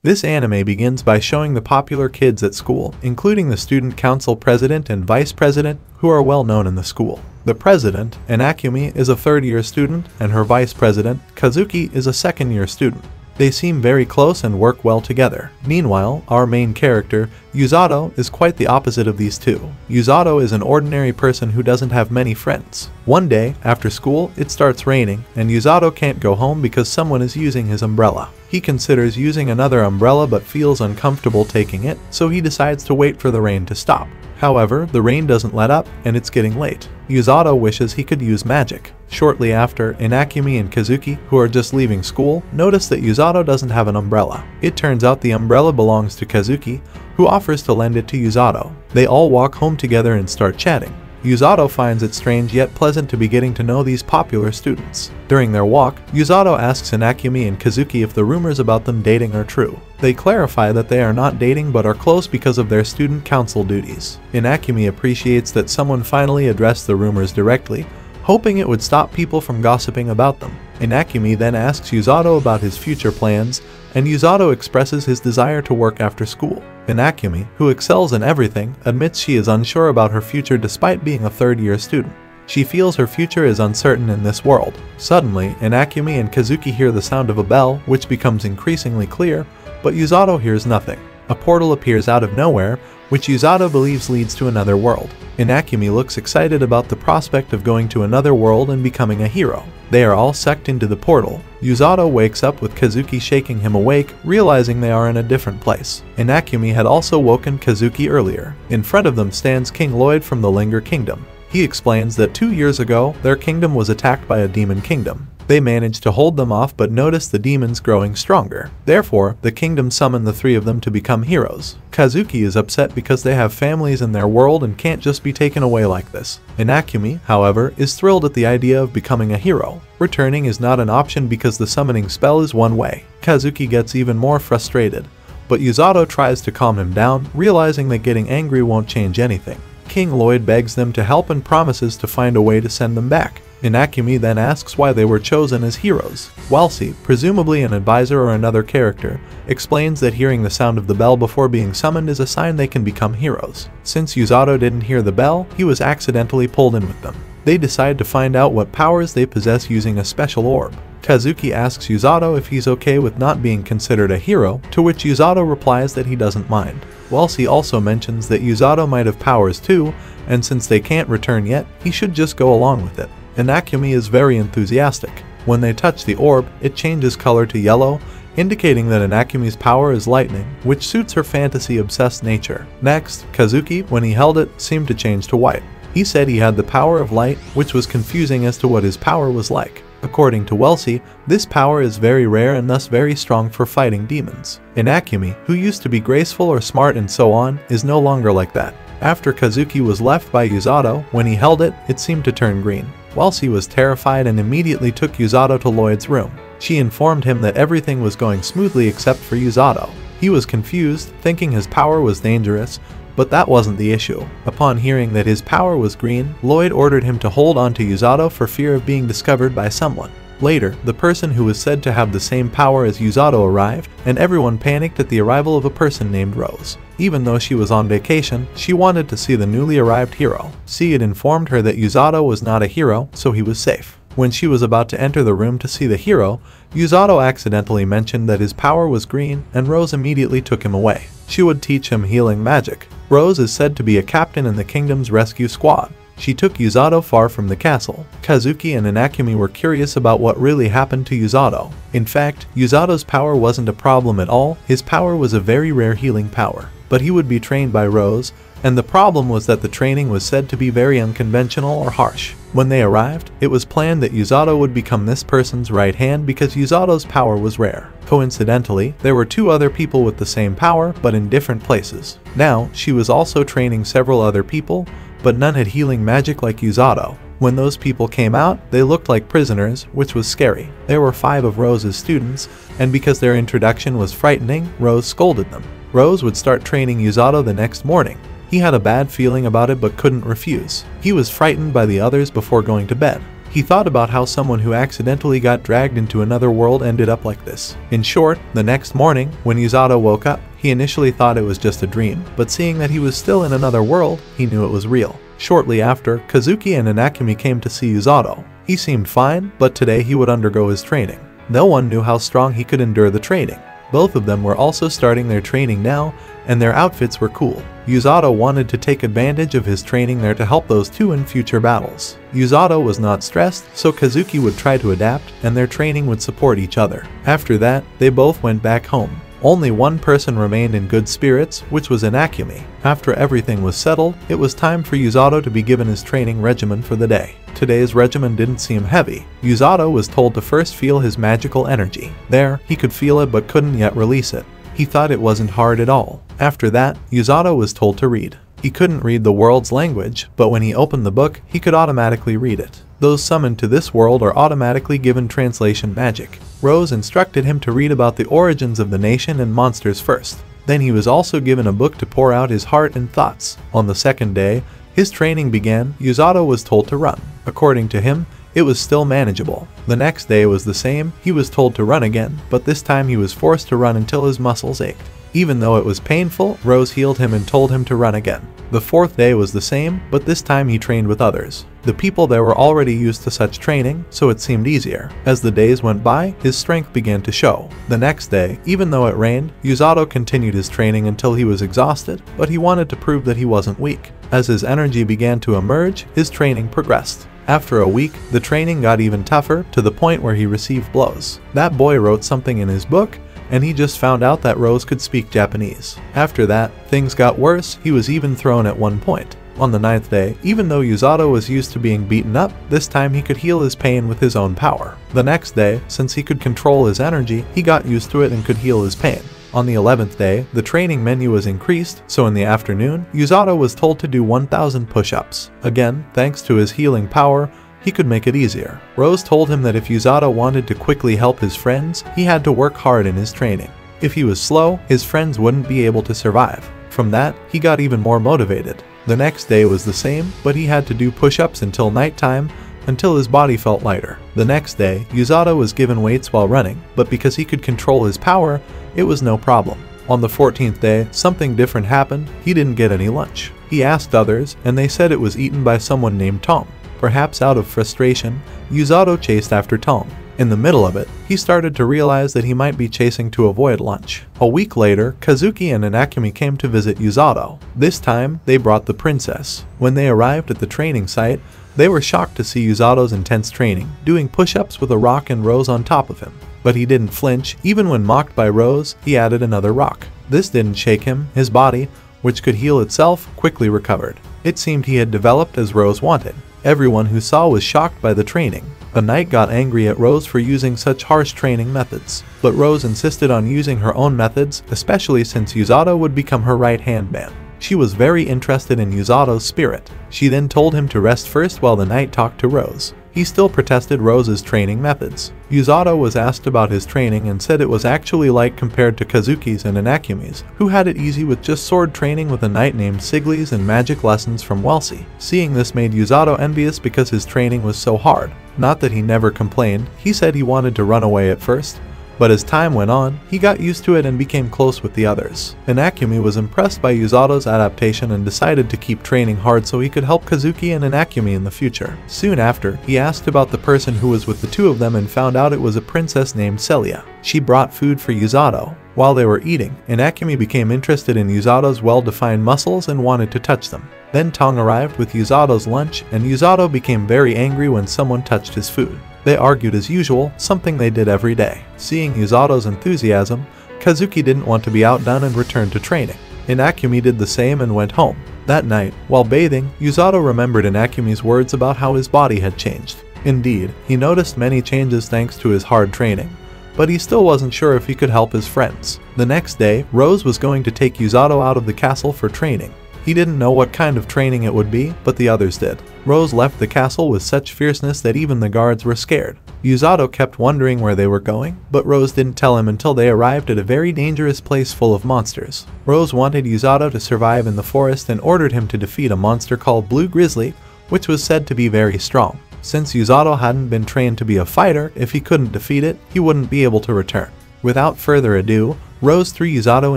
This anime begins by showing the popular kids at school, including the student council president and vice president, who are well known in the school. The president, Inakumi, is a third-year student, and her vice president, Kazuki, is a second-year student. They seem very close and work well together. Meanwhile, our main character, Yuzato, is quite the opposite of these two. Yuzato is an ordinary person who doesn't have many friends. One day, after school, it starts raining, and Yuzato can't go home because someone is using his umbrella. He considers using another umbrella but feels uncomfortable taking it, so he decides to wait for the rain to stop. However, the rain doesn't let up, and it's getting late. Yuzato wishes he could use magic. Shortly after, Inakumi and Kazuki, who are just leaving school, notice that Yuzato doesn't have an umbrella. It turns out the umbrella belongs to Kazuki, who offers to lend it to Yuzato. They all walk home together and start chatting. Yuzato finds it strange yet pleasant to be getting to know these popular students. During their walk, Yuzato asks Inakumi and Kazuki if the rumors about them dating are true. They clarify that they are not dating but are close because of their student council duties. Inakumi appreciates that someone finally addressed the rumors directly, hoping it would stop people from gossiping about them. Inakumi then asks Yuzato about his future plans, and Yuzato expresses his desire to work after school. Inakumi, who excels in everything, admits she is unsure about her future despite being a third-year student. She feels her future is uncertain in this world. Suddenly, Inakumi and Kazuki hear the sound of a bell, which becomes increasingly clear, but Yuzato hears nothing. A portal appears out of nowhere, which Yuzato believes leads to another world. Inakumi looks excited about the prospect of going to another world and becoming a hero. They are all sucked into the portal. Yuzato wakes up with Kazuki shaking him awake, realizing they are in a different place. Inakumi had also woken Kazuki earlier. In front of them stands King Lloyd from the Linger Kingdom. He explains that 2 years ago, their kingdom was attacked by a demon kingdom. They managed to hold them off but noticed the demons growing stronger. Therefore, the kingdom summoned the three of them to become heroes. Kazuki is upset because they have families in their world and can't just be taken away like this. Inakumi, however, is thrilled at the idea of becoming a hero. Returning is not an option because the summoning spell is one way. Kazuki gets even more frustrated, but Yuzato tries to calm him down, realizing that getting angry won't change anything. King Lloyd begs them to help and promises to find a way to send them back. Inakumi then asks why they were chosen as heroes. Wholesome, presumably an advisor or another character, explains that hearing the sound of the bell before being summoned is a sign they can become heroes. Since Yuzato didn't hear the bell, he was accidentally pulled in with them. They decide to find out what powers they possess using a special orb. Kazuki asks Yuzato if he's okay with not being considered a hero, to which Yuzato replies that he doesn't mind. Wholesome also mentions that Yuzato might have powers too, and since they can't return yet, he should just go along with it. Inakumi is very enthusiastic. When they touch the orb, it changes color to yellow, indicating that Inakumi's power is lightning, which suits her fantasy-obsessed nature. Next, Kazuki, when he held it, seemed to change to white. He said he had the power of light, which was confusing as to what his power was like. According to Wholesome, this power is very rare and thus very strong for fighting demons. Inakumi, who used to be graceful or smart and so on, is no longer like that. After Kazuki was left by Yuzato, when he held it, it seemed to turn green. Wholesome was terrified and immediately took Yuzato to Lloyd's room. She informed him that everything was going smoothly except for Yuzato. He was confused, thinking his power was dangerous, but that wasn't the issue. Upon hearing that his power was green, Lloyd ordered him to hold on to Yuzato for fear of being discovered by someone. Later, the person who was said to have the same power as Yuzato arrived, and everyone panicked at the arrival of a person named Rose. Even though she was on vacation, she wanted to see the newly arrived hero. She had informed her that Yuzato was not a hero, so he was safe. When she was about to enter the room to see the hero, Yuzato accidentally mentioned that his power was green, and Rose immediately took him away. She would teach him healing magic. Rose is said to be a captain in the kingdom's rescue squad. She took Yuzato far from the castle. Kazuki and Inakumi were curious about what really happened to Yuzato. In fact, Yuzato's power wasn't a problem at all. His power was a very rare healing power. But he would be trained by Rose, and the problem was that the training was said to be very unconventional or harsh. When they arrived, it was planned that Yuzato would become this person's right hand because Yuzato's power was rare. Coincidentally, there were two other people with the same power, but in different places. Now, she was also training several other people, but none had healing magic like Yuzato. When those people came out, they looked like prisoners, which was scary. There were 5 of Rose's students, and because their introduction was frightening, Rose scolded them. Rose would start training Yuzato the next morning. He had a bad feeling about it but couldn't refuse. He was frightened by the others before going to bed. He thought about how someone who accidentally got dragged into another world ended up like this. In short, the next morning, when Yusato woke up, he initially thought it was just a dream, but seeing that he was still in another world, he knew it was real. Shortly after, Kazuki and Inakumi came to see Yusato. He seemed fine, but today he would undergo his training. No one knew how strong he could endure the training. Both of them were also starting their training now, and their outfits were cool. Yusato wanted to take advantage of his training there to help those two in future battles. Yusato was not stressed, so Kazuki would try to adapt, and their training would support each other. After that, they both went back home. Only one person remained in good spirits, which was Inakumi. After everything was settled, it was time for Yusato to be given his training regimen for the day. Today's regimen didn't seem heavy. Yusato was told to first feel his magical energy. There, he could feel it but couldn't yet release it. He thought it wasn't hard at all. After that, Yusato was told to read. He couldn't read the world's language, but when he opened the book, he could automatically read it. Those summoned to this world are automatically given translation magic. Rose instructed him to read about the origins of the nation and monsters first. Then he was also given a book to pour out his heart and thoughts. On the second day, his training began. Yusato was told to run. According to him, it was still manageable. The next day was the same. He was told to run again, but this time he was forced to run until his muscles ached. Even though it was painful, Rose healed him and told him to run again. The fourth day was the same, but this time he trained with others. The people there were already used to such training, so it seemed easier. As the days went by, his strength began to show. The next day, even though it rained, Yusato continued his training until he was exhausted, but he wanted to prove that he wasn't weak. As his energy began to emerge, his training progressed. After a week, the training got even tougher, to the point where he received blows. That boy wrote something in his book, and he just found out that Rose could speak Japanese. After that, things got worse. He was even thrown at one point. On the 9th day, even though Yusato was used to being beaten up, this time he could heal his pain with his own power. The next day, since he could control his energy, he got used to it and could heal his pain. On the 11th day, the training menu was increased, so in the afternoon, Yusato was told to do 1,000 push-ups. Again, thanks to his healing power, he could make it easier. Rose told him that if Yusato wanted to quickly help his friends, he had to work hard in his training. If he was slow, his friends wouldn't be able to survive. From that, he got even more motivated. The next day was the same, but he had to do push-ups until nighttime, until his body felt lighter. The next day, Yusato was given weights while running, but because he could control his power, it was no problem. On the 14th day, something different happened. He didn't get any lunch. He asked others, and they said it was eaten by someone named Tom. Perhaps out of frustration, Yusato chased after Tom. In the middle of it, he started to realize that he might be chasing to avoid lunch. A week later, Kazuki and Inakumi came to visit Yusato. This time, they brought the princess. When they arrived at the training site, they were shocked to see Yusato's intense training, doing push-ups with a rock and Rose on top of him. But he didn't flinch. Even when mocked by Rose, he added another rock. This didn't shake him. His body, which could heal itself, quickly recovered. It seemed he had developed as Rose wanted. Everyone who saw was shocked by the training. A knight got angry at Rose for using such harsh training methods, but Rose insisted on using her own methods, especially since Yusato would become her right-hand man. She was very interested in Yusato's spirit. She then told him to rest first while the knight talked to Rose. He still protested Rose's training methods. Yusato was asked about his training and said it was actually light compared to Kazuki's and Inakumi's, who had it easy with just sword training with a knight named Siglis and magic lessons from Wholesome. Seeing this made Yusato envious because his training was so hard. Not that he never complained. He said he wanted to run away at first, but as time went on, he got used to it and became close with the others. Inakumi was impressed by Yusato's adaptation and decided to keep training hard so he could help Kazuki and Inakumi in the future. Soon after, he asked about the person who was with the two of them and found out it was a princess named Celia. She brought food for Yusato. While they were eating, Inakumi became interested in Yusato's well-defined muscles and wanted to touch them. Then Tong arrived with Yusato's lunch, and Yusato became very angry when someone touched his food. They argued as usual, something they did every day. Seeing Yusato's enthusiasm, Kazuki didn't want to be outdone and returned to training. Inakumi did the same and went home. That night, while bathing, Yusato remembered Inakumi's words about how his body had changed. Indeed, he noticed many changes thanks to his hard training, but he still wasn't sure if he could help his friends. The next day, Rose was going to take Yusato out of the castle for training. He didn't know what kind of training it would be, but the others did. Rose left the castle with such fierceness that even the guards were scared. Yusato kept wondering where they were going, but Rose didn't tell him until they arrived at a very dangerous place full of monsters. Rose wanted Yusato to survive in the forest and ordered him to defeat a monster called Blue Grizzly, which was said to be very strong. Since Yuzato hadn't been trained to be a fighter, if he couldn't defeat it, he wouldn't be able to return. Without further ado, Rose threw Yuzato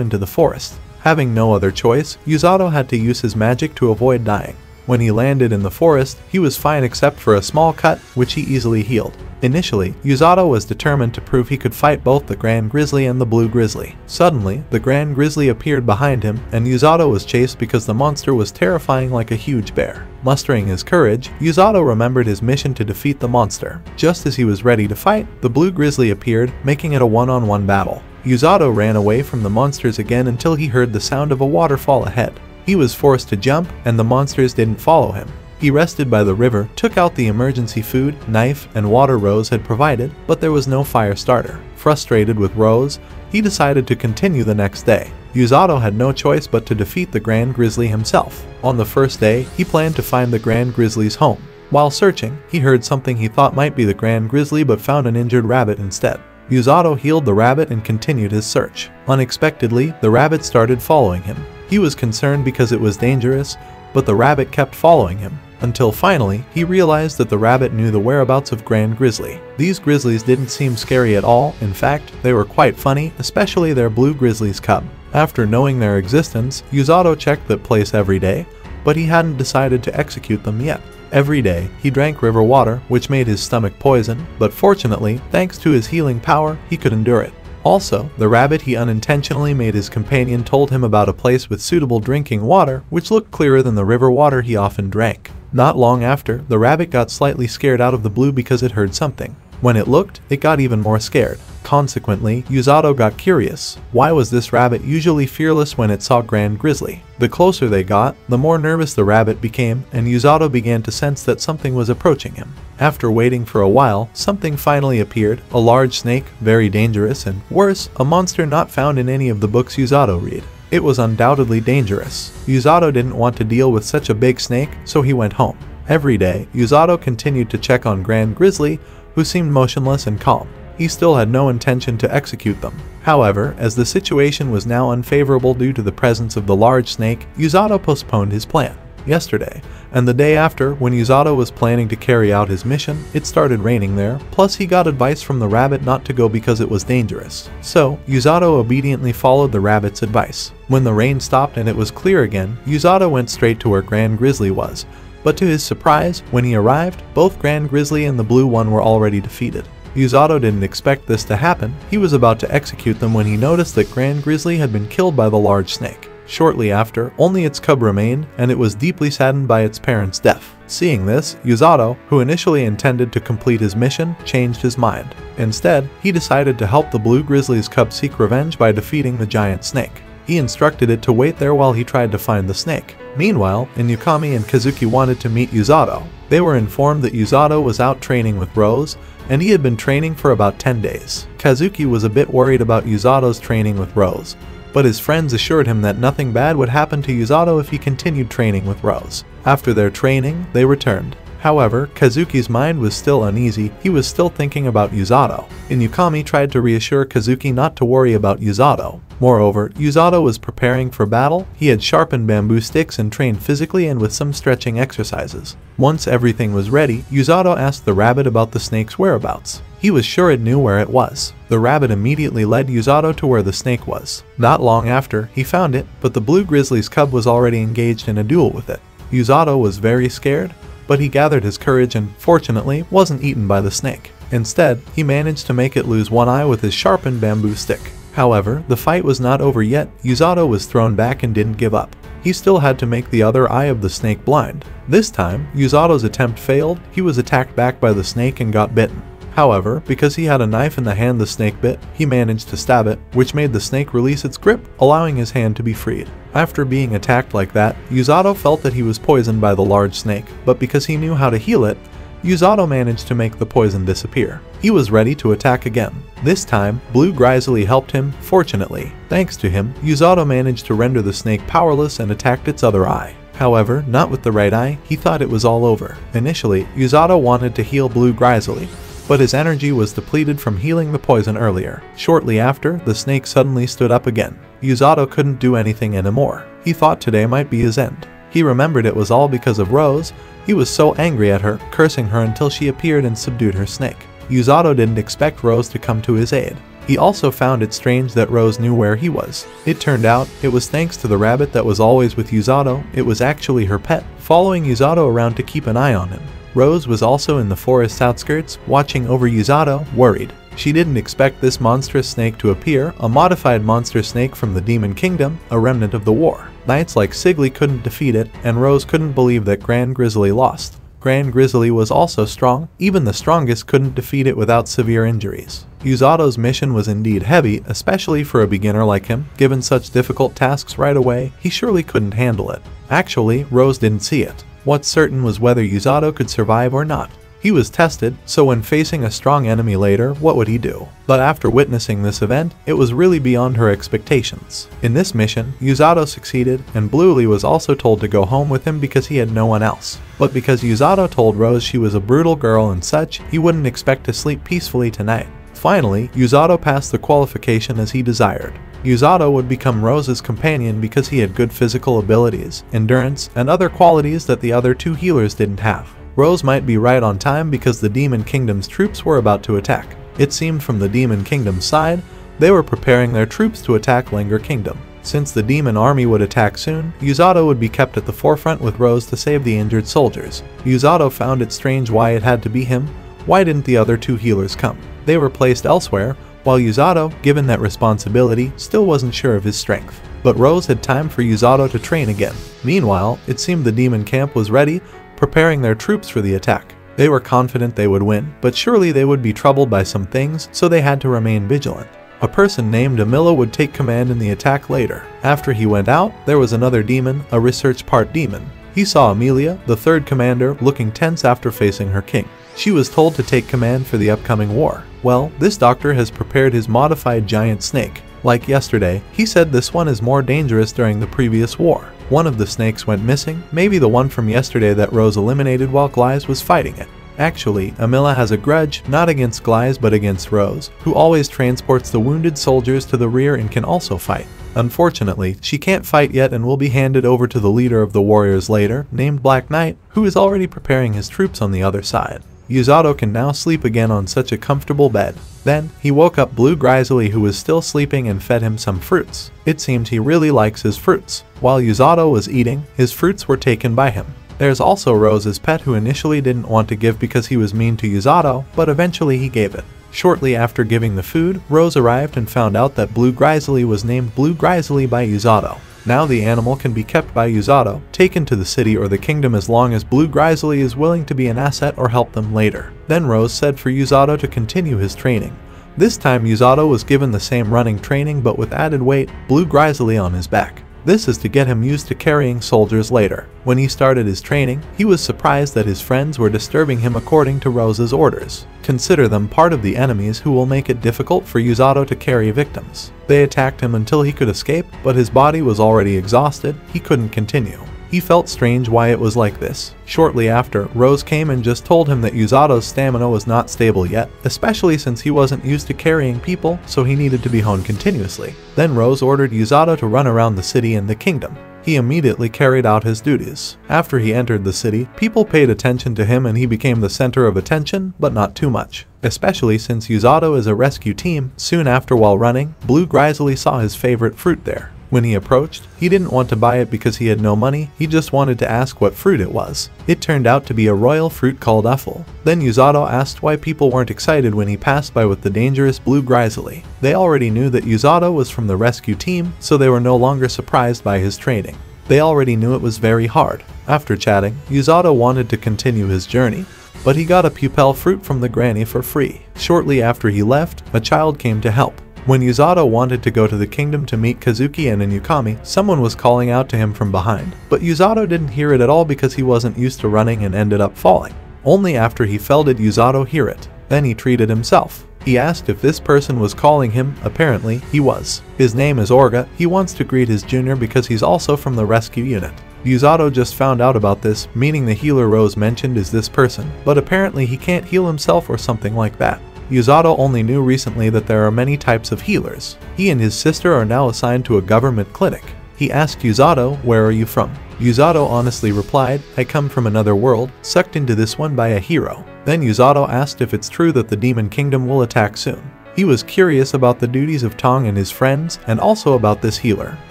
into the forest. Having no other choice, Yuzato had to use his magic to avoid dying. When he landed in the forest, he was fine except for a small cut, which he easily healed. Initially, Yuzato was determined to prove he could fight both the Grand Grizzly and the Blue Grizzly. Suddenly, the Grand Grizzly appeared behind him, and Yuzato was chased because the monster was terrifying like a huge bear. Mustering his courage, Yuzato remembered his mission to defeat the monster. Just as he was ready to fight, the Blue Grizzly appeared, making it a one-on-one battle. Yuzato ran away from the monsters again until he heard the sound of a waterfall ahead. He was forced to jump, and the monsters didn't follow him. He rested by the river, took out the emergency food, knife, and water Rose had provided, but there was no fire starter. Frustrated with Rose, he decided to continue the next day. Yuzato had no choice but to defeat the Grand Grizzly himself. On the first day, he planned to find the Grand Grizzly's home. While searching, he heard something he thought might be the Grand Grizzly but found an injured rabbit instead. Yuzato healed the rabbit and continued his search. Unexpectedly, the rabbit started following him. He was concerned because it was dangerous, but the rabbit kept following him, until finally he realized that the rabbit knew the whereabouts of Grand Grizzly. These grizzlies didn't seem scary at all. In fact, they were quite funny, especially their Blue Grizzly's cub. After knowing their existence, Yuzato checked that place every day, but he hadn't decided to execute them yet. Every day, he drank river water, which made his stomach poison, but fortunately, thanks to his healing power, he could endure it. Also, the rabbit he unintentionally made his companion told him about a place with suitable drinking water, which looked clearer than the river water he often drank. Not long after, the rabbit got slightly scared out of the blue because it heard something. When it looked, it got even more scared. Consequently, Yuzato got curious. Why was this rabbit usually fearless when it saw Grand Grizzly? The closer they got, the more nervous the rabbit became, and Yuzato began to sense that something was approaching him. After waiting for a while, something finally appeared, a large snake, very dangerous, and worse, a monster not found in any of the books Yuzato read. It was undoubtedly dangerous. Yuzato didn't want to deal with such a big snake, so he went home. Every day, Yuzato continued to check on Grand Grizzly, who seemed motionless and calm. He still had no intention to execute them. However, as the situation was now unfavorable due to the presence of the large snake, Yuzato postponed his plan. Yesterday, and the day after, when Yuzato was planning to carry out his mission, it started raining there, plus he got advice from the rabbit not to go because it was dangerous. So, Yuzato obediently followed the rabbit's advice. When the rain stopped and it was clear again, Yuzato went straight to where Grand Grizzly was. But to his surprise, when he arrived, both Grand Grizzly and the blue one were already defeated. Yuzato didn't expect this to happen. He was about to execute them when he noticed that Grand Grizzly had been killed by the large snake. Shortly after, only its cub remained, and it was deeply saddened by its parents' death. Seeing this, Yuzato, who initially intended to complete his mission, changed his mind. Instead, he decided to help the Blue Grizzly's cub seek revenge by defeating the giant snake. He instructed it to wait there while he tried to find the snake. Meanwhile, Inukami and Kazuki wanted to meet Yuzato. They were informed that Yuzato was out training with Rose, and he had been training for about 10 days. Kazuki was a bit worried about Yuzato's training with Rose, but his friends assured him that nothing bad would happen to Yuzato if he continued training with Rose. After their training, they returned. However, Kazuki's mind was still uneasy. He was still thinking about Yuzato. Inukami tried to reassure Kazuki not to worry about Yuzato. Moreover, Yuzato was preparing for battle. He had sharpened bamboo sticks and trained physically and with some stretching exercises. Once everything was ready, Yuzato asked the rabbit about the snake's whereabouts. He was sure it knew where it was. The rabbit immediately led Yuzato to where the snake was. Not long after, he found it, but the Blue Grizzly's cub was already engaged in a duel with it. Yuzato was very scared, but he gathered his courage and, fortunately, wasn't eaten by the snake. Instead, he managed to make it lose one eye with his sharpened bamboo stick. However, the fight was not over yet. Yuzato was thrown back and didn't give up. He still had to make the other eye of the snake blind. This time, Yuzato's attempt failed. He was attacked back by the snake and got bitten. However, because he had a knife in the hand the snake bit, he managed to stab it, which made the snake release its grip, allowing his hand to be freed. After being attacked like that, Yuzato felt that he was poisoned by the large snake, but because he knew how to heal it, Yuzato managed to make the poison disappear. He was ready to attack again. This time, Blue Grizzly helped him, fortunately. Thanks to him, Yuzato managed to render the snake powerless and attacked its other eye. However, not with the right eye. He thought it was all over. Initially, Yuzato wanted to heal Blue Grizzly, but his energy was depleted from healing the poison earlier. Shortly after, the snake suddenly stood up again. Yuzato couldn't do anything anymore. He thought today might be his end. He remembered it was all because of Rose. He was so angry at her, cursing her until she appeared and subdued her snake. Usato didn't expect Rose to come to his aid. He also found it strange that Rose knew where he was. It turned out, it was thanks to the rabbit that was always with Usato. It was actually her pet, following Usato around to keep an eye on him. Rose was also in the forest's outskirts, watching over Usato, worried. She didn't expect this monstrous snake to appear, a modified monster snake from the Demon Kingdom, a remnant of the war. Knights like Sigley couldn't defeat it, and Rose couldn't believe that Grand Grizzly lost. Grand Grizzly was also strong, even the strongest couldn't defeat it without severe injuries. Usato's mission was indeed heavy, especially for a beginner like him. Given such difficult tasks right away, he surely couldn't handle it. Actually, Rose didn't see it. What's certain was whether Usato could survive or not. He was tested, so when facing a strong enemy later, what would he do? But after witnessing this event, it was really beyond her expectations. In this mission, Usato succeeded, and Bluely was also told to go home with him because he had no one else. But because Usato told Rose she was a brutal girl and such, he wouldn't expect to sleep peacefully tonight. Finally, Usato passed the qualification as he desired. Usato would become Rose's companion because he had good physical abilities, endurance, and other qualities that the other two healers didn't have. Rose might be right on time because the Demon Kingdom's troops were about to attack. It seemed from the Demon Kingdom's side, they were preparing their troops to attack Linger Kingdom. Since the demon army would attack soon, Usato would be kept at the forefront with Rose to save the injured soldiers. Usato found it strange why it had to be him. Why didn't the other two healers come? They were placed elsewhere, while Usato, given that responsibility, still wasn't sure of his strength. But Rose had time for Usato to train again. Meanwhile, it seemed the demon camp was ready, preparing their troops for the attack. They were confident they would win, but surely they would be troubled by some things, so they had to remain vigilant. A person named Amila would take command in the attack later. After he went out, there was another demon, a research part demon. He saw Amelia, the third commander, looking tense after facing her king. She was told to take command for the upcoming war. Well, this doctor has prepared his modified giant snake. Like yesterday, he said this one is more dangerous during the previous war. One of the snakes went missing, maybe the one from yesterday that Rose eliminated while Glyze was fighting it. Actually, Amila has a grudge, not against Glyze but against Rose, who always transports the wounded soldiers to the rear and can also fight. Unfortunately, she can't fight yet and will be handed over to the leader of the warriors later, named Black Knight, who is already preparing his troops on the other side. Usato can now sleep again on such a comfortable bed. Then, he woke up Blue Grizzly, who was still sleeping, and fed him some fruits. It seems he really likes his fruits. While Usato was eating, his fruits were taken by him. There's also Rose's pet, who initially didn't want to give because he was mean to Usato, but eventually he gave it. Shortly after giving the food, Rose arrived and found out that Blue Grizzly was named Blue Grizzly by Usato. Now the animal can be kept by Usato, taken to the city or the kingdom as long as Blue Grizzly is willing to be an asset or help them later. Then Rose said for Usato to continue his training. This time Usato was given the same running training but with added weight, Blue Grizzly on his back. This is to get him used to carrying soldiers later. When he started his training, he was surprised that his friends were disturbing him according to Rose's orders. Consider them part of the enemies who will make it difficult for Usato to carry victims. They attacked him until he could escape, but his body was already exhausted, he couldn't continue. He felt strange why it was like this. Shortly after, Rose came and just told him that Usato's stamina was not stable yet, especially since he wasn't used to carrying people, so he needed to be honed continuously. Then Rose ordered Usato to run around the city and the kingdom. He immediately carried out his duties. After he entered the city, people paid attention to him and he became the center of attention, but not too much. Especially since Usato is a rescue team. Soon after, while running, Blue Grizzly saw his favorite fruit there. When he approached, he didn't want to buy it because he had no money, he just wanted to ask what fruit it was. It turned out to be a royal fruit called Uffle. Then Usato asked why people weren't excited when he passed by with the dangerous Blue Grizzly. They already knew that Usato was from the rescue team, so they were no longer surprised by his training. They already knew it was very hard. After chatting, Usato wanted to continue his journey, but he got a pupel fruit from the granny for free. Shortly after he left, a child came to help. When Usato wanted to go to the kingdom to meet Kazuki and Inukami, someone was calling out to him from behind. But Usato didn't hear it at all because he wasn't used to running and ended up falling. Only after he fell did Usato hear it. Then he treated himself. He asked if this person was calling him. Apparently, he was. His name is Orga. He wants to greet his junior because he's also from the rescue unit. Usato just found out about this, meaning the healer Rose mentioned is this person, but apparently he can't heal himself or something like that. Usato only knew recently that there are many types of healers. He and his sister are now assigned to a government clinic. He asked Yuzato, "Where are you from?" Yuzato honestly replied, "I come from another world, sucked into this one by a hero." Then Yuzato asked if it's true that the demon kingdom will attack soon. He was curious about the duties of Tong and his friends, and also about this healer.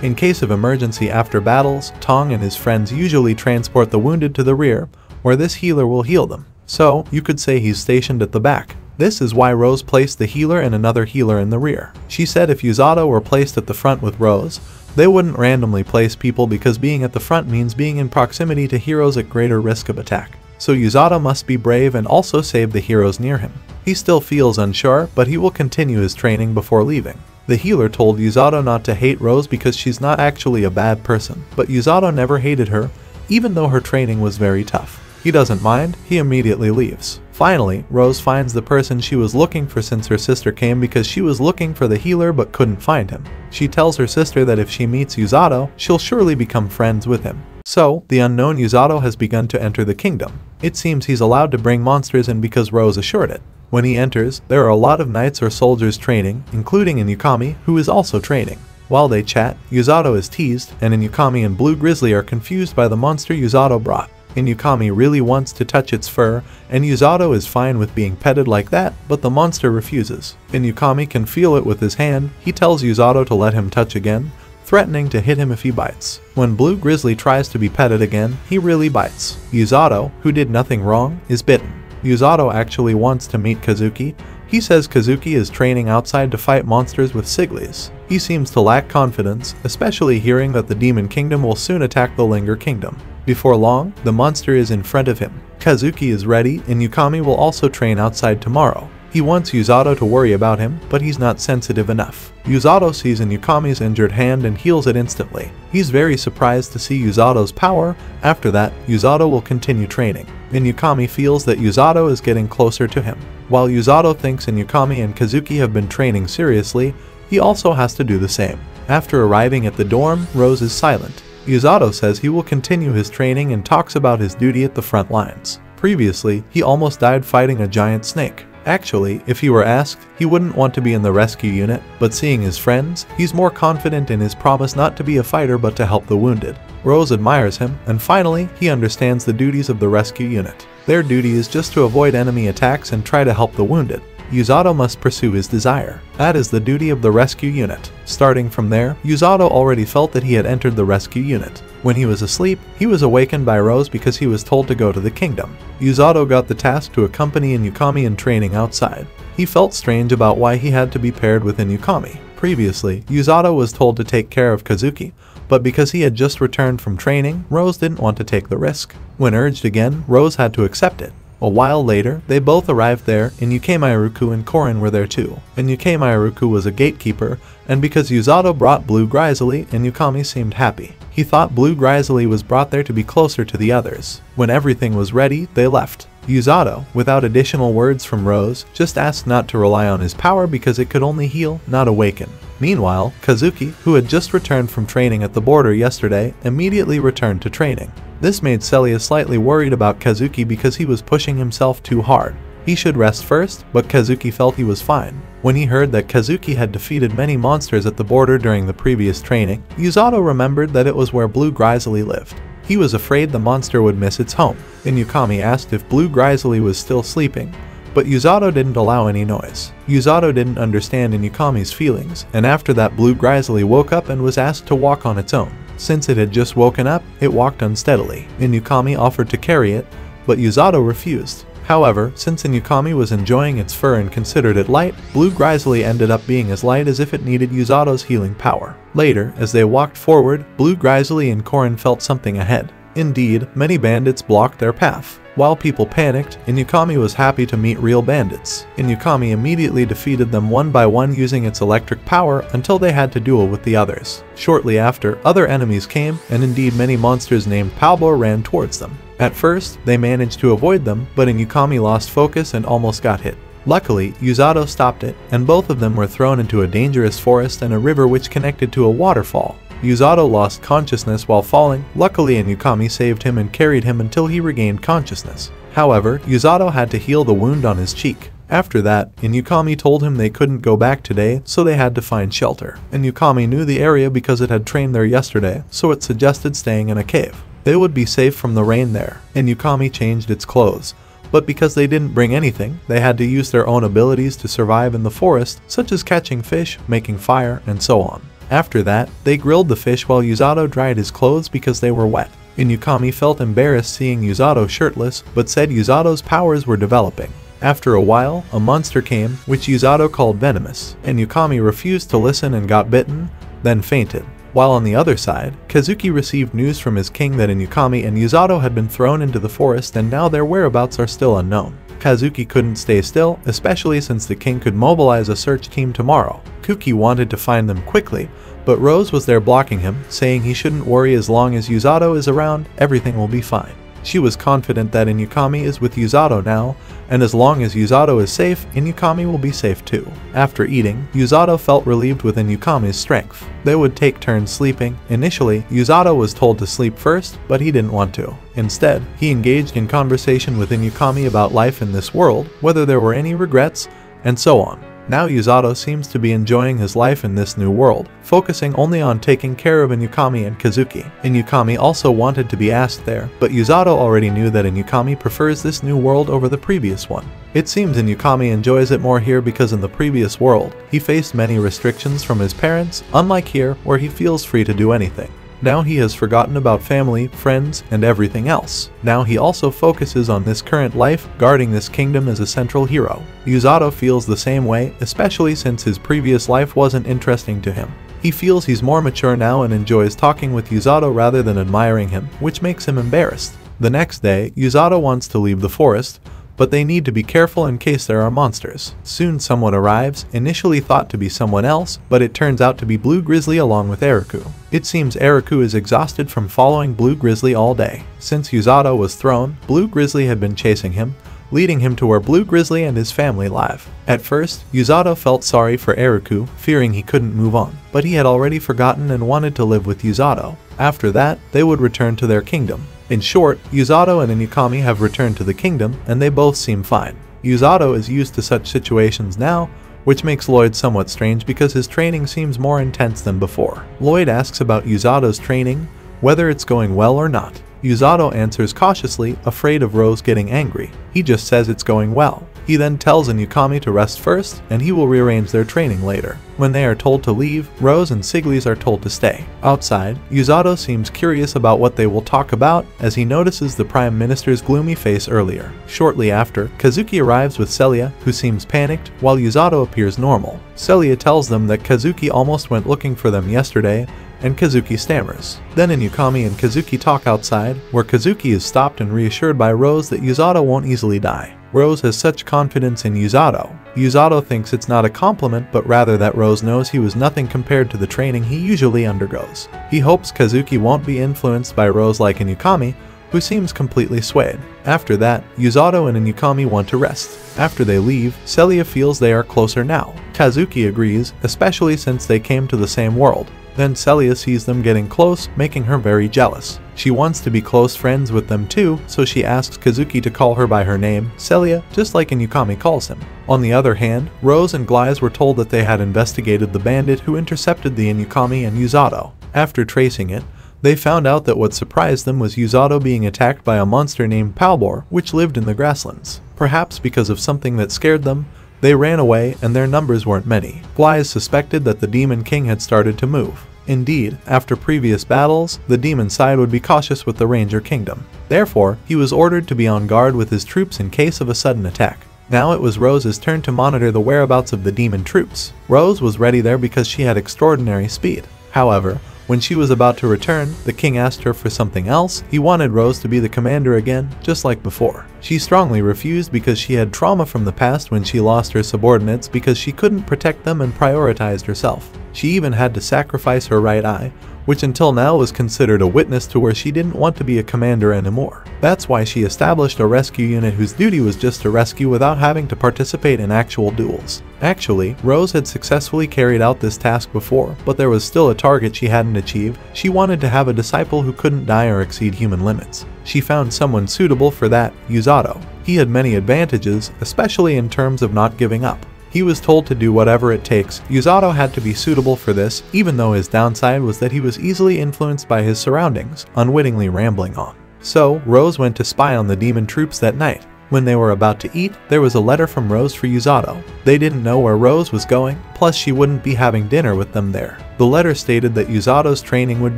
In case of emergency after battles, Tong and his friends usually transport the wounded to the rear, where this healer will heal them. So, you could say he's stationed at the back. This is why Rose placed the healer and another healer in the rear. She said if Yuzato were placed at the front with Rose, they wouldn't randomly place people because being at the front means being in proximity to heroes at greater risk of attack. So Yuzato must be brave and also save the heroes near him. He still feels unsure, but he will continue his training before leaving. The healer told Yuzato not to hate Rose because she's not actually a bad person, but Yuzato never hated her, even though her training was very tough. He doesn't mind, he immediately leaves. Finally, Rose finds the person she was looking for since her sister came because she was looking for the healer but couldn't find him. She tells her sister that if she meets Yuzato, she'll surely become friends with him. So, the unknown Yuzato has begun to enter the kingdom. It seems he's allowed to bring monsters in because Rose assured it. When he enters, there are a lot of knights or soldiers training, including Inukami, who is also training. While they chat, Yuzato is teased, and Inukami and Blue Grizzly are confused by the monster Yuzato brought. Inukami really wants to touch its fur, and Yuzato is fine with being petted like that, but the monster refuses. Inukami can feel it with his hand. He tells Yuzato to let him touch again, threatening to hit him if he bites. When Blue Grizzly tries to be petted again, he really bites. Yuzato, who did nothing wrong, is bitten. Yuzato actually wants to meet Kazuki. He says Kazuki is training outside to fight monsters with Siglis. He seems to lack confidence, especially hearing that the Demon Kingdom will soon attack the Linger Kingdom. Before long, the monster is in front of him. Kazuki is ready, and Yukami will also train outside tomorrow. He wants Yuzato to worry about him, but he's not sensitive enough. Yuzato sees Yukami's injured hand and heals it instantly. He's very surprised to see Yuzato's power. After that, Yuzato will continue training. Yukami feels that Yuzato is getting closer to him. While Yuzato thinks Yukami and Kazuki have been training seriously, he also has to do the same. After arriving at the dorm, Rose is silent. Yuzato says he will continue his training and talks about his duty at the front lines. Previously, he almost died fighting a giant snake. Actually, if he were asked, he wouldn't want to be in the rescue unit, but seeing his friends, he's more confident in his promise not to be a fighter but to help the wounded. Rose admires him, and finally, he understands the duties of the rescue unit. Their duty is just to avoid enemy attacks and try to help the wounded. Yuzato must pursue his desire. That is the duty of the rescue unit. Starting from there, Yuzato already felt that he had entered the rescue unit. When he was asleep, he was awakened by Rose because he was told to go to the kingdom. Yuzato got the task to accompany Inukami in training outside. He felt strange about why he had to be paired with Inukami. Previously, Yuzato was told to take care of Kazuki, but because he had just returned from training, Rose didn't want to take the risk. When urged again, Rose had to accept it. A while later, they both arrived there, and Yukemairuku and Korin were there too. And Yukemairuku was a gatekeeper, and because Yuzato brought Blue Grizzly, Inukami seemed happy. He thought Blue Grizzly was brought there to be closer to the others. When everything was ready, they left. Yuzato, without additional words from Rose, just asked not to rely on his power because it could only heal, not awaken. Meanwhile, Kazuki, who had just returned from training at the border yesterday, immediately returned to training. This made Celia slightly worried about Kazuki because he was pushing himself too hard. He should rest first, but Kazuki felt he was fine. When he heard that Kazuki had defeated many monsters at the border during the previous training, Yuzato remembered that it was where Blue Grizzly lived. He was afraid the monster would miss its home. Inukami asked if Blue Grizzly was still sleeping, but Yuzato didn't allow any noise. Yuzato didn't understand Inukami's feelings, and after that Blue Grizzly woke up and was asked to walk on its own. Since it had just woken up, it walked unsteadily. Inukami offered to carry it, but Yuzato refused. However, since Inukami was enjoying its fur and considered it light, Blue Grizzly ended up being as light as if it needed Yuzato's healing power. Later, as they walked forward, Blue Grizzly and Korin felt something ahead. Indeed, many bandits blocked their path. While people panicked, Inukami was happy to meet real bandits. Inukami immediately defeated them one by one using its electric power until they had to duel with the others. Shortly after, other enemies came, and indeed many monsters named Palbo ran towards them. At first, they managed to avoid them, but Inukami lost focus and almost got hit. Luckily, Yuzato stopped it, and both of them were thrown into a dangerous forest and a river which connected to a waterfall. Yuzato lost consciousness while falling. Luckily, Inukami saved him and carried him until he regained consciousness. However, Yuzato had to heal the wound on his cheek. After that, Inukami told him they couldn't go back today, so they had to find shelter. Inukami knew the area because it had trained there yesterday, so it suggested staying in a cave. They would be safe from the rain there. Inukami changed its clothes, but because they didn't bring anything, they had to use their own abilities to survive in the forest, such as catching fish, making fire, and so on. After that, they grilled the fish while Yuzato dried his clothes because they were wet. Inukami felt embarrassed seeing Yuzato shirtless, but said Yuzato's powers were developing. After a while, a monster came, which Yuzato called venomous, and Inukami refused to listen and got bitten, then fainted. While on the other side, Kazuki received news from his king that Inukami and Yuzato had been thrown into the forest and now their whereabouts are still unknown. Kazuki couldn't stay still, especially since the king could mobilize a search team tomorrow. Kuki wanted to find them quickly, but Rose was there blocking him, saying he shouldn't worry as long as Yuzato is around, everything will be fine. She was confident that Inukami is with Yuzato now, and as long as Yuzato is safe, Inukami will be safe too. After eating, Yuzato felt relieved with Inukami's strength. They would take turns sleeping. Initially, Yuzato was told to sleep first, but he didn't want to. Instead, he engaged in conversation with Inukami about life in this world, whether there were any regrets, and so on. Now Yuzato seems to be enjoying his life in this new world, focusing only on taking care of Inukami and Kazuki. Inukami also wanted to be asked there, but Yuzato already knew that Inukami prefers this new world over the previous one. It seems Inukami enjoys it more here because in the previous world, he faced many restrictions from his parents, unlike here where he feels free to do anything. Now he has forgotten about family, friends, and everything else. Now he also focuses on this current life, guarding this kingdom as a central hero. Yuzato feels the same way, especially since his previous life wasn't interesting to him. He feels he's more mature now and enjoys talking with Yuzato rather than admiring him, which makes him embarrassed. The next day, Yuzato wants to leave the forest, but they need to be careful in case there are monsters. Soon someone arrives, initially thought to be someone else, but it turns out to be Blue Grizzly along with Eriku. It seems Eriku is exhausted from following Blue Grizzly all day. Since Yuzato was thrown, Blue Grizzly had been chasing him, leading him to where Blue Grizzly and his family live. At first, Yuzato felt sorry for Eriku, fearing he couldn't move on, but he had already forgotten and wanted to live with Yuzato. After that, they would return to their kingdom. In short, Yuzato and Inukami have returned to the kingdom, and they both seem fine. Yuzato is used to such situations now, which makes Lloyd somewhat strange because his training seems more intense than before. Lloyd asks about Yuzato's training, whether it's going well or not. Yuzato answers cautiously, afraid of Rose getting angry. He just says it's going well. He then tells Inukami to rest first, and he will rearrange their training later. When they are told to leave, Rose and Siglis are told to stay. Outside, Yuzato seems curious about what they will talk about as he notices the Prime Minister's gloomy face earlier. Shortly after, Kazuki arrives with Celia, who seems panicked, while Yuzato appears normal. Celia tells them that Kazuki almost went looking for them yesterday, and Kazuki stammers. Then Inukami and Kazuki talk outside, where Kazuki is stopped and reassured by Rose that Yuzato won't easily die. Rose has such confidence in Yuzato. Yuzato thinks it's not a compliment, but rather that Rose knows he was nothing compared to the training he usually undergoes. He hopes Kazuki won't be influenced by Rose like Inukami, who seems completely swayed. After that, Yuzato and Inukami want to rest. After they leave, Celia feels they are closer now. Kazuki agrees, especially since they came to the same world. Then Celia sees them getting close, making her very jealous. She wants to be close friends with them too, so she asks Kazuki to call her by her name, Celia, just like Inukami calls him. On the other hand, Rose and Glies were told that they had investigated the bandit who intercepted the Inukami and Yuzato. After tracing it, they found out that what surprised them was Yuzato being attacked by a monster named Palbor, which lived in the grasslands. Perhaps because of something that scared them, they ran away and their numbers weren't many. Glies suspected that the Demon King had started to move. Indeed, after previous battles, the demon side would be cautious with the Ranger Kingdom. Therefore, he was ordered to be on guard with his troops in case of a sudden attack. Now it was Rose's turn to monitor the whereabouts of the demon troops. Rose was ready there because she had extraordinary speed. However, when she was about to return, the king asked her for something else. He wanted Rose to be the commander again, just like before. She strongly refused because she had trauma from the past when she lost her subordinates because she couldn't protect them and prioritized herself. She even had to sacrifice her right eye, which until now was considered a witness to where she didn't want to be a commander anymore. That's why she established a rescue unit whose duty was just to rescue without having to participate in actual duels. Actually, Rose had successfully carried out this task before, but there was still a target she hadn't achieved. She wanted to have a disciple who couldn't die or exceed human limits. She found someone suitable for that, Yuzato. He had many advantages, especially in terms of not giving up. He was told to do whatever it takes. Yuzato had to be suitable for this, even though his downside was that he was easily influenced by his surroundings, unwittingly rambling on. So, Rose went to spy on the demon troops that night. When they were about to eat, there was a letter from Rose for Yuzato. They didn't know where Rose was going, plus she wouldn't be having dinner with them there. The letter stated that Yuzato's training would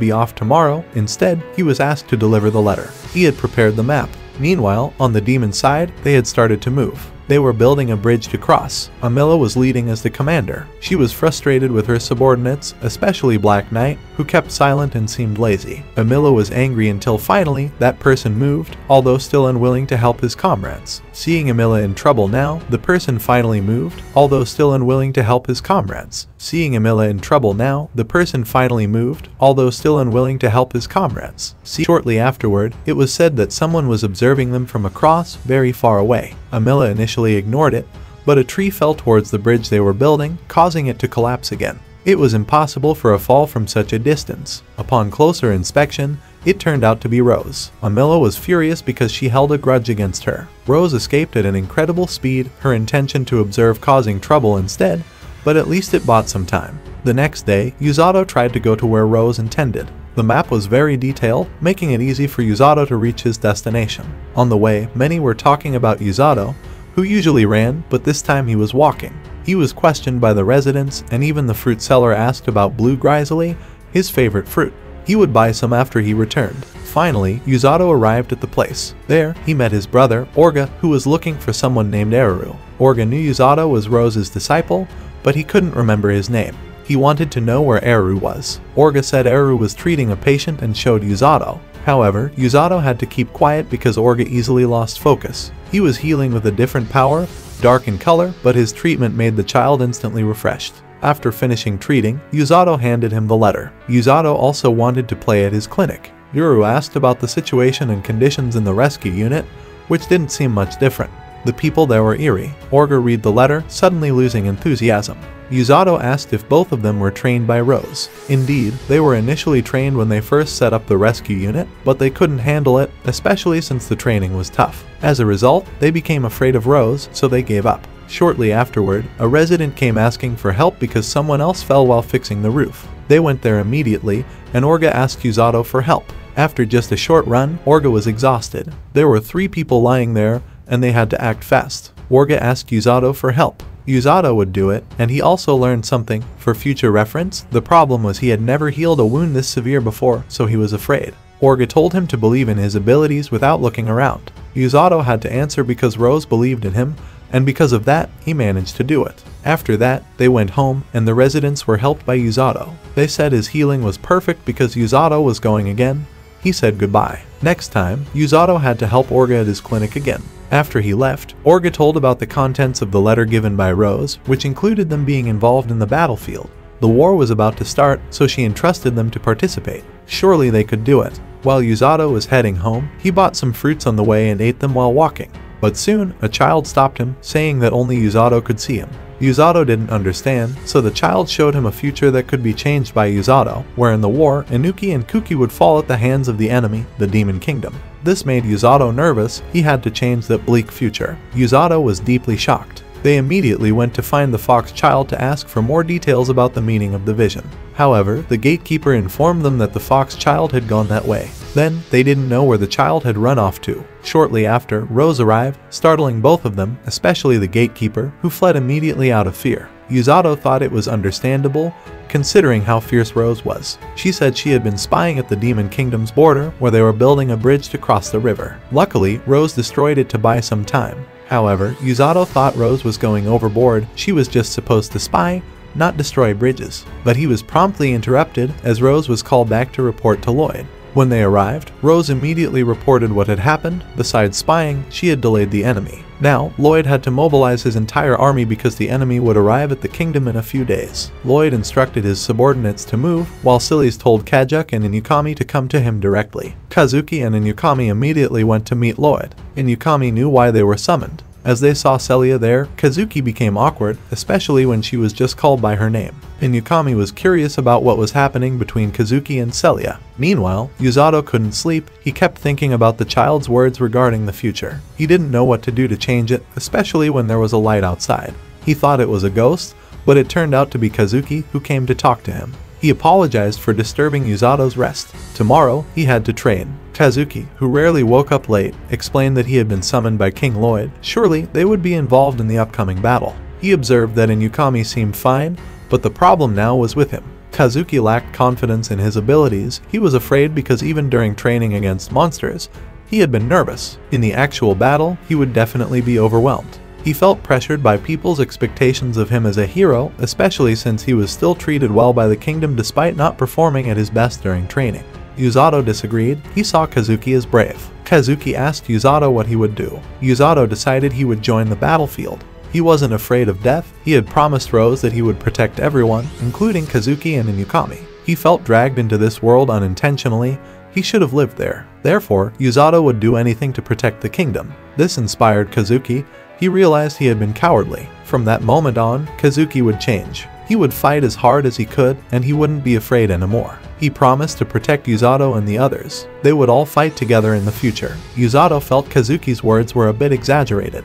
be off tomorrow. Instead, he was asked to deliver the letter. He had prepared the map. Meanwhile, on the demon side, they had started to move. They were building a bridge to cross. Amila was leading as the commander. She was frustrated with her subordinates, especially Black Knight, who kept silent and seemed lazy. Amila was angry until finally, that person moved, although still unwilling to help his comrades. Seeing Amila in trouble now, the person finally moved, although still unwilling to help his comrades. Seeing Amila in trouble now, the person finally moved, although still unwilling to help his comrades. Shortly afterward, it was said that someone was observing them from across, very far away. Amila initially ignored it, but a tree fell towards the bridge they were building, causing it to collapse again. It was impossible for a fall from such a distance. Upon closer inspection, it turned out to be Rose. Amila was furious because she held a grudge against her. Rose escaped at an incredible speed, her intention to observe causing trouble instead, but at least it bought some time. The next day, Yuzato tried to go to where Rose intended. The map was very detailed, making it easy for Yuzato to reach his destination. On the way, many were talking about Yuzato, who usually ran, but this time he was walking. He was questioned by the residents, and even the fruit seller asked about blue grisely, his favorite fruit. He would buy some after he returned. Finally, Yuzato arrived at the place. There, he met his brother, Orga, who was looking for someone named Eru. Orga knew Yuzato was Rose's disciple, but he couldn't remember his name. He wanted to know where Eru was. Orga said Eru was treating a patient and showed Yuzato. However, Yuzato had to keep quiet because Orga easily lost focus. He was healing with a different power, dark in color, but his treatment made the child instantly refreshed. After finishing treating, Yuzato handed him the letter. Yuzato also wanted to play at his clinic. Yuru asked about the situation and conditions in the rescue unit, which didn't seem much different. The people there were eerie. Orga read the letter, suddenly losing enthusiasm. Yuzato asked if both of them were trained by Rose. Indeed, they were initially trained when they first set up the rescue unit, but they couldn't handle it, especially since the training was tough. As a result, they became afraid of Rose, so they gave up. Shortly afterward, a resident came asking for help because someone else fell while fixing the roof. They went there immediately, and Orga asked Yuzato for help. After just a short run, Orga was exhausted. There were 3 people lying there, and they had to act fast. Orga asked Yuzato for help. Yuzato would do it, and he also learned something. For future reference, the problem was he had never healed a wound this severe before, so he was afraid. Orga told him to believe in his abilities without looking around. Yuzato had to answer because Rose believed in him, and because of that, he managed to do it. After that, they went home, and the residents were helped by Yuzato. They said his healing was perfect because Yuzato was going again. He said goodbye. Next time, Yuzato had to help Orga at his clinic again. After he left, Orga told about the contents of the letter given by Rose, which included them being involved in the battlefield. The war was about to start, so she entrusted them to participate. Surely they could do it. While Yuzato was heading home, he bought some fruits on the way and ate them while walking. But soon, a child stopped him, saying that only Yuzato could see him. Yuzato didn't understand, so the child showed him a future that could be changed by Yuzato, where in the war, Inuki and Kuki would fall at the hands of the enemy, the Demon Kingdom. This made Yuzato nervous. He had to change that bleak future. Yuzato was deeply shocked. They immediately went to find the fox child to ask for more details about the meaning of the vision. However, the gatekeeper informed them that the fox child had gone that way. Then, they didn't know where the child had run off to. Shortly after, Rose arrived, startling both of them, especially the gatekeeper, who fled immediately out of fear. Yuzato thought it was understandable, considering how fierce Rose was. She said she had been spying at the Demon Kingdom's border, where they were building a bridge to cross the river. Luckily, Rose destroyed it to buy some time. However, Yuzato thought Rose was going overboard. She was just supposed to spy, not destroy bridges. But he was promptly interrupted as Rose was called back to report to Lloyd. When they arrived, Rose immediately reported what had happened. Besides spying, she had delayed the enemy. Now, Lloyd had to mobilize his entire army because the enemy would arrive at the kingdom in a few days. Lloyd instructed his subordinates to move, while Silis told Kajuk and Inukami to come to him directly. Kazuki and Inukami immediately went to meet Lloyd. Inukami knew why they were summoned. As they saw Celia there, Kazuki became awkward, especially when she was just called by her name. Inukami was curious about what was happening between Kazuki and Celia. Meanwhile, Yuzato couldn't sleep. He kept thinking about the child's words regarding the future. He didn't know what to do to change it, especially when there was a light outside. He thought it was a ghost, but it turned out to be Kazuki who came to talk to him. He apologized for disturbing Yuzato's rest. Tomorrow, he had to train. Kazuki, who rarely woke up late, explained that he had been summoned by King Lloyd. Surely, they would be involved in the upcoming battle. He observed that Inukami seemed fine, but the problem now was with him. Kazuki lacked confidence in his abilities. He was afraid because even during training against monsters, he had been nervous. In the actual battle, he would definitely be overwhelmed. He felt pressured by people's expectations of him as a hero, especially since he was still treated well by the kingdom despite not performing at his best during training. Yuzato disagreed. He saw Kazuki as brave. Kazuki asked Yuzato what he would do. Yuzato decided he would join the battlefield. He wasn't afraid of death. He had promised Rose that he would protect everyone, including Kazuki and Inukami. He felt dragged into this world unintentionally. He should have lived there. Therefore, Yuzato would do anything to protect the kingdom. This inspired Kazuki. He realized he had been cowardly. From that moment on, Kazuki would change. He would fight as hard as he could, and he wouldn't be afraid anymore. He promised to protect Yuzato and the others. They would all fight together in the future. Yuzato felt Kazuki's words were a bit exaggerated.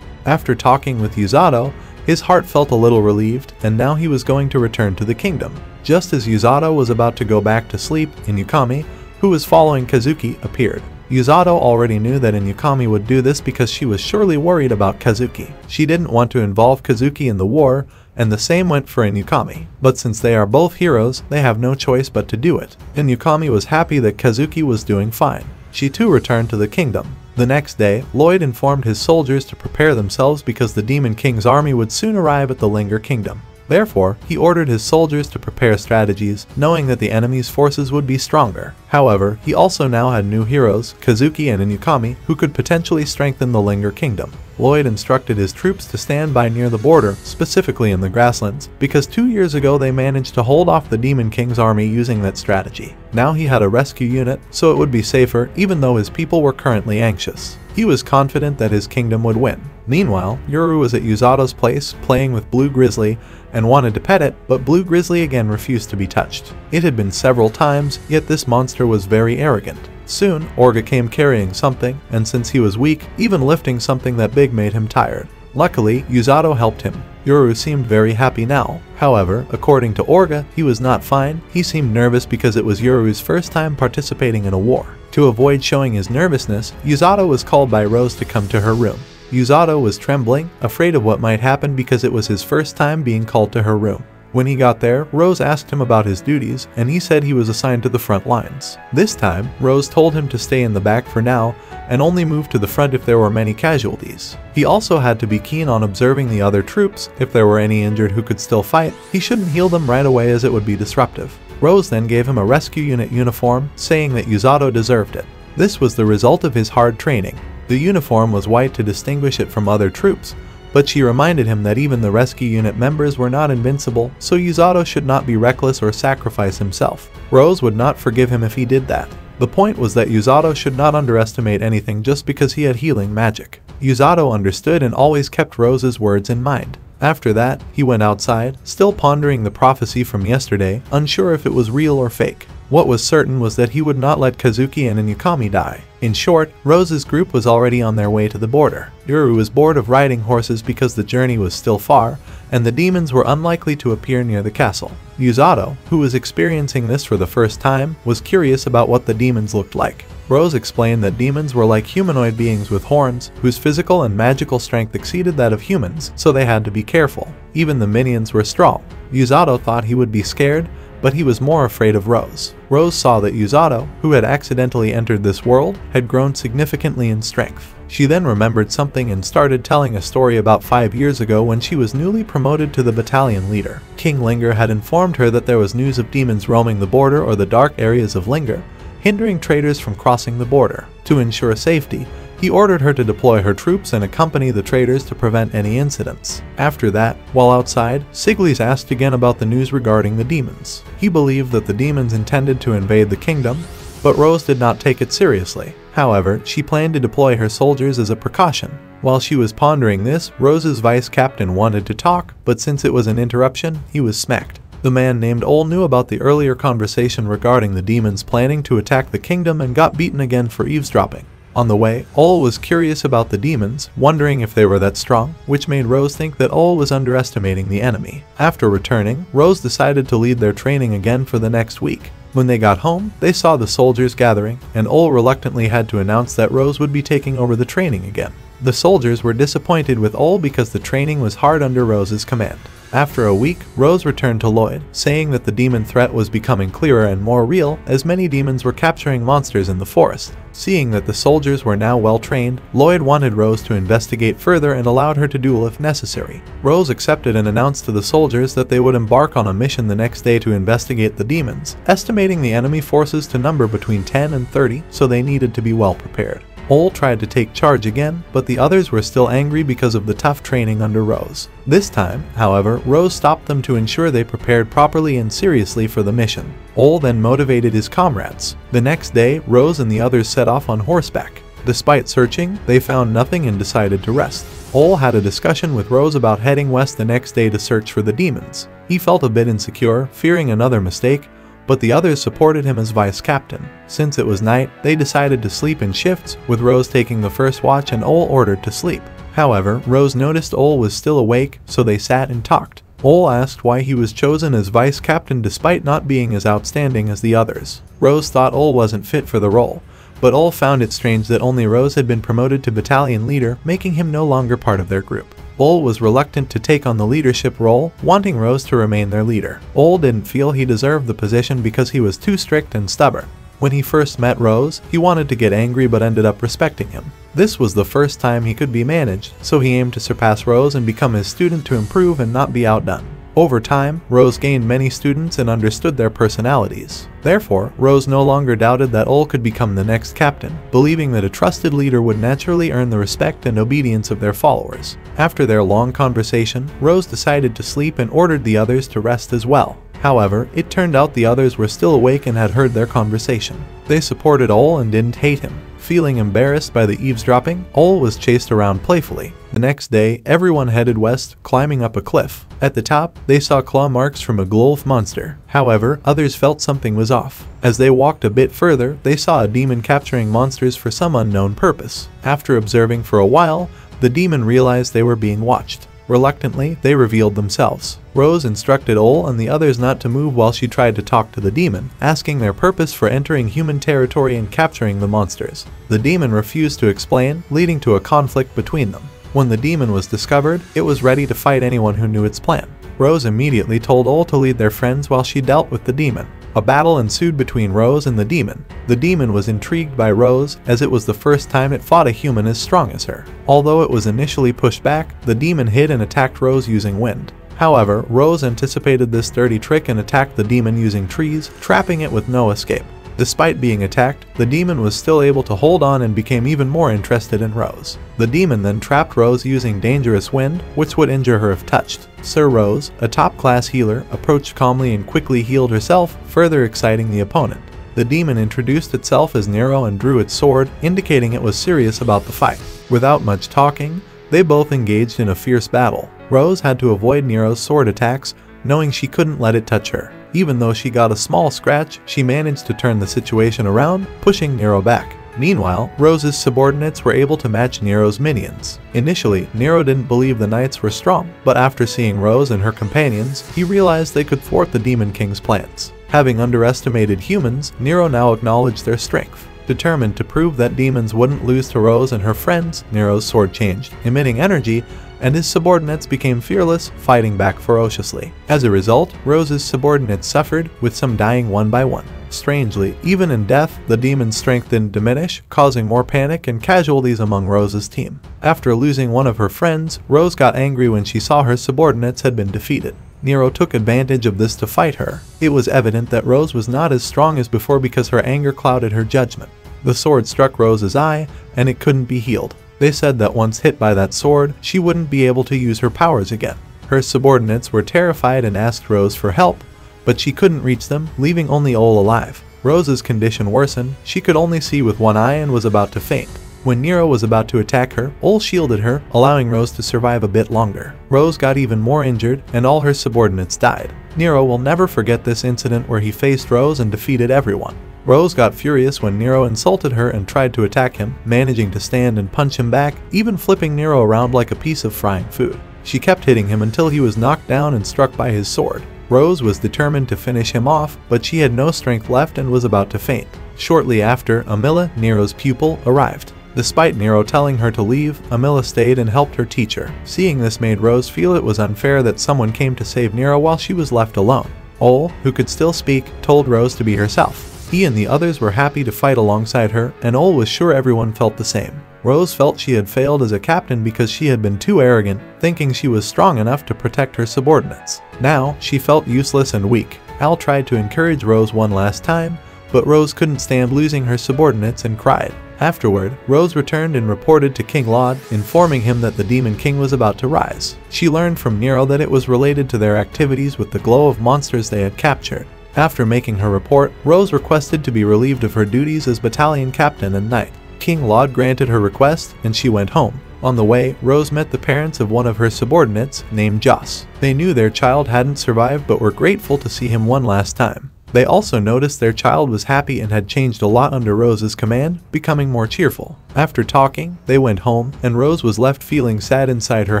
After talking with Yuzato, his heart felt a little relieved, and now he was going to return to the kingdom. Just as Yuzato was about to go back to sleep, Inukami, who was following Kazuki, appeared. Yuzato already knew that Inukami would do this because she was surely worried about Kazuki. She didn't want to involve Kazuki in the war, and the same went for Inukami. But since they are both heroes, they have no choice but to do it. Inukami was happy that Kazuki was doing fine. She too returned to the kingdom. The next day, Lloyd informed his soldiers to prepare themselves because the Demon King's army would soon arrive at the Linger Kingdom. Therefore, he ordered his soldiers to prepare strategies, knowing that the enemy's forces would be stronger. However, he also now had new heroes, Kazuki and Inukami, who could potentially strengthen the Linger Kingdom. Lloyd instructed his troops to stand by near the border, specifically in the grasslands, because 2 years ago they managed to hold off the Demon King's army using that strategy. Now he had a rescue unit, so it would be safer even though his people were currently anxious. He was confident that his kingdom would win. Meanwhile, Yuru was at Yuzato's place playing with Blue Grizzly and wanted to pet it, but Blue Grizzly again refused to be touched. It had been several times, yet this monster was very arrogant. Soon, Orga came carrying something, and since he was weak, even lifting something that big made him tired. Luckily, Yuzato helped him. Yuru seemed very happy now. However, according to Orga, he was not fine. He seemed nervous because it was Yuru's first time participating in a war. To avoid showing his nervousness, Yuzato was called by Rose to come to her room. Yuzato was trembling, afraid of what might happen because it was his first time being called to her room. When he got there, Rose asked him about his duties, and he said he was assigned to the front lines. This time, Rose told him to stay in the back for now, and only move to the front if there were many casualties. He also had to be keen on observing the other troops. If there were any injured who could still fight, he shouldn't heal them right away as it would be disruptive. Rose then gave him a rescue unit uniform, saying that Yuzato deserved it. This was the result of his hard training. The uniform was white to distinguish it from other troops, but she reminded him that even the rescue unit members were not invincible, so Yuzato should not be reckless or sacrifice himself. Rose would not forgive him if he did that. The point was that Yuzato should not underestimate anything just because he had healing magic. Yuzato understood and always kept Rose's words in mind. After that, he went outside, still pondering the prophecy from yesterday, unsure if it was real or fake. What was certain was that he would not let Kazuki and Inukami die. In short, Rose's group was already on their way to the border. Yuru was bored of riding horses because the journey was still far, and the demons were unlikely to appear near the castle. Yuzato, who was experiencing this for the first time, was curious about what the demons looked like. Rose explained that demons were like humanoid beings with horns, whose physical and magical strength exceeded that of humans, so they had to be careful. Even the minions were strong. Yuzato thought he would be scared, but he was more afraid of Rose. Rose saw that Yuzato, who had accidentally entered this world, had grown significantly in strength. She then remembered something and started telling a story about 5 years ago when she was newly promoted to the battalion leader. King Linger had informed her that there was news of demons roaming the border or the dark areas of Linger, hindering traders from crossing the border. To ensure safety, he ordered her to deploy her troops and accompany the traders to prevent any incidents. After that, while outside, Siglis asked again about the news regarding the demons. He believed that the demons intended to invade the kingdom, but Rose did not take it seriously. However, she planned to deploy her soldiers as a precaution. While she was pondering this, Rose's vice captain wanted to talk, but since it was an interruption, he was smacked. The man named Ole knew about the earlier conversation regarding the demons planning to attack the kingdom and got beaten again for eavesdropping. On the way, Ole was curious about the demons, wondering if they were that strong, which made Rose think that Ole was underestimating the enemy. After returning, Rose decided to lead their training again for the next week. When they got home, they saw the soldiers gathering, and Ole reluctantly had to announce that Rose would be taking over the training again. The soldiers were disappointed with Ole because the training was hard under Rose's command. After a week, Rose returned to Lloyd, saying that the demon threat was becoming clearer and more real as many demons were capturing monsters in the forest. Seeing that the soldiers were now well trained, Lloyd wanted Rose to investigate further and allowed her to duel if necessary. Rose accepted and announced to the soldiers that they would embark on a mission the next day to investigate the demons, estimating the enemy forces to number between 10 and 30, so they needed to be well prepared. Ole tried to take charge again, but the others were still angry because of the tough training under Rose. This time, however, Rose stopped them to ensure they prepared properly and seriously for the mission. Ole then motivated his comrades. The next day, Rose and the others set off on horseback. Despite searching, they found nothing and decided to rest. Ole had a discussion with Rose about heading west the next day to search for the demons. He felt a bit insecure, fearing another mistake, but the others supported him as vice captain. Since it was night, they decided to sleep in shifts, with Rose taking the first watch and Ole ordered to sleep. However, Rose noticed Ole was still awake, so they sat and talked. Ole asked why he was chosen as vice captain despite not being as outstanding as the others. Rose thought Ole wasn't fit for the role, but Ole found it strange that only Rose had been promoted to battalion leader, making him no longer part of their group. Ole was reluctant to take on the leadership role, wanting Rose to remain their leader. Ole didn't feel he deserved the position because he was too strict and stubborn. When he first met Rose, he wanted to get angry but ended up respecting him. This was the first time he could be managed, so he aimed to surpass Rose and become his student to improve and not be outdone. Over time, Rose gained many students and understood their personalities. Therefore, Rose no longer doubted that Ole could become the next captain, believing that a trusted leader would naturally earn the respect and obedience of their followers. After their long conversation, Rose decided to sleep and ordered the others to rest as well. However, it turned out the others were still awake and had heard their conversation. They supported Ole and didn't hate him. Feeling embarrassed by the eavesdropping, Ole was chased around playfully. The next day, everyone headed west, climbing up a cliff. At the top, they saw claw marks from a Glolf monster. However, others felt something was off. As they walked a bit further, they saw a demon capturing monsters for some unknown purpose. After observing for a while, the demon realized they were being watched. Reluctantly, they revealed themselves. Rose instructed Ole and the others not to move while she tried to talk to the demon, asking their purpose for entering human territory and capturing the monsters. The demon refused to explain, leading to a conflict between them. When the demon was discovered, it was ready to fight anyone who knew its plan. Rose immediately told Ole to lead their friends while she dealt with the demon. A battle ensued between Rose and the demon. The demon was intrigued by Rose, as it was the first time it fought a human as strong as her. Although it was initially pushed back, the demon hid and attacked Rose using wind. However, Rose anticipated this dirty trick and attacked the demon using trees, trapping it with no escape. Despite being attacked, the demon was still able to hold on and became even more interested in Rose. The demon then trapped Rose using dangerous wind, which would injure her if touched. Sir Rose, a top-class healer, approached calmly and quickly healed herself, further exciting the opponent. The demon introduced itself as Nero and drew its sword, indicating it was serious about the fight. Without much talking, they both engaged in a fierce battle. Rose had to avoid Nero's sword attacks, knowing she couldn't let it touch her. Even though she got a small scratch, she managed to turn the situation around, pushing Nero back. Meanwhile, Rose's subordinates were able to match Nero's minions. Initially, Nero didn't believe the knights were strong, but after seeing Rose and her companions, he realized they could thwart the Demon King's plans. Having underestimated humans, Nero now acknowledged their strength. Determined to prove that demons wouldn't lose to Rose and her friends, Nero's sword changed, emitting energy, and his subordinates became fearless, fighting back ferociously. As a result, Rose's subordinates suffered, with some dying one by one. Strangely, even in death, the demon's strength didn't diminish, causing more panic and casualties among Rose's team. After losing one of her friends, Rose got angry when she saw her subordinates had been defeated. Nero took advantage of this to fight her. It was evident that Rose was not as strong as before because her anger clouded her judgment. The sword struck Rose's eye, and it couldn't be healed. They said that once hit by that sword, she wouldn't be able to use her powers again. Her subordinates were terrified and asked Rose for help, but she couldn't reach them, leaving only Ole alive. Rose's condition worsened, she could only see with one eye and was about to faint. When Nero was about to attack her, Ole shielded her, allowing Rose to survive a bit longer. Rose got even more injured, and all her subordinates died. Nero will never forget this incident where he faced Rose and defeated everyone. Rose got furious when Nero insulted her and tried to attack him, managing to stand and punch him back, even flipping Nero around like a piece of frying food. She kept hitting him until he was knocked down and struck by his sword. Rose was determined to finish him off, but she had no strength left and was about to faint. Shortly after, Amila, Nero's pupil, arrived. Despite Nero telling her to leave, Amila stayed and helped her teach her. Seeing this made Rose feel it was unfair that someone came to save Nero while she was left alone. Ole, who could still speak, told Rose to be herself. He and the others were happy to fight alongside her, and Ole was sure everyone felt the same. Rose felt she had failed as a captain because she had been too arrogant, thinking she was strong enough to protect her subordinates. Now, she felt useless and weak. Al tried to encourage Rose one last time, but Rose couldn't stand losing her subordinates and cried. Afterward, Rose returned and reported to King Laud, informing him that the Demon King was about to rise. She learned from Nero that it was related to their activities with the glow of monsters they had captured. After making her report, Rose requested to be relieved of her duties as battalion captain and knight. King Laud granted her request, and she went home. On the way, Rose met the parents of one of her subordinates, named Joss. They knew their child hadn't survived but were grateful to see him one last time. They also noticed their child was happy and had changed a lot under Rose's command, becoming more cheerful. After talking, they went home, and Rose was left feeling sad inside her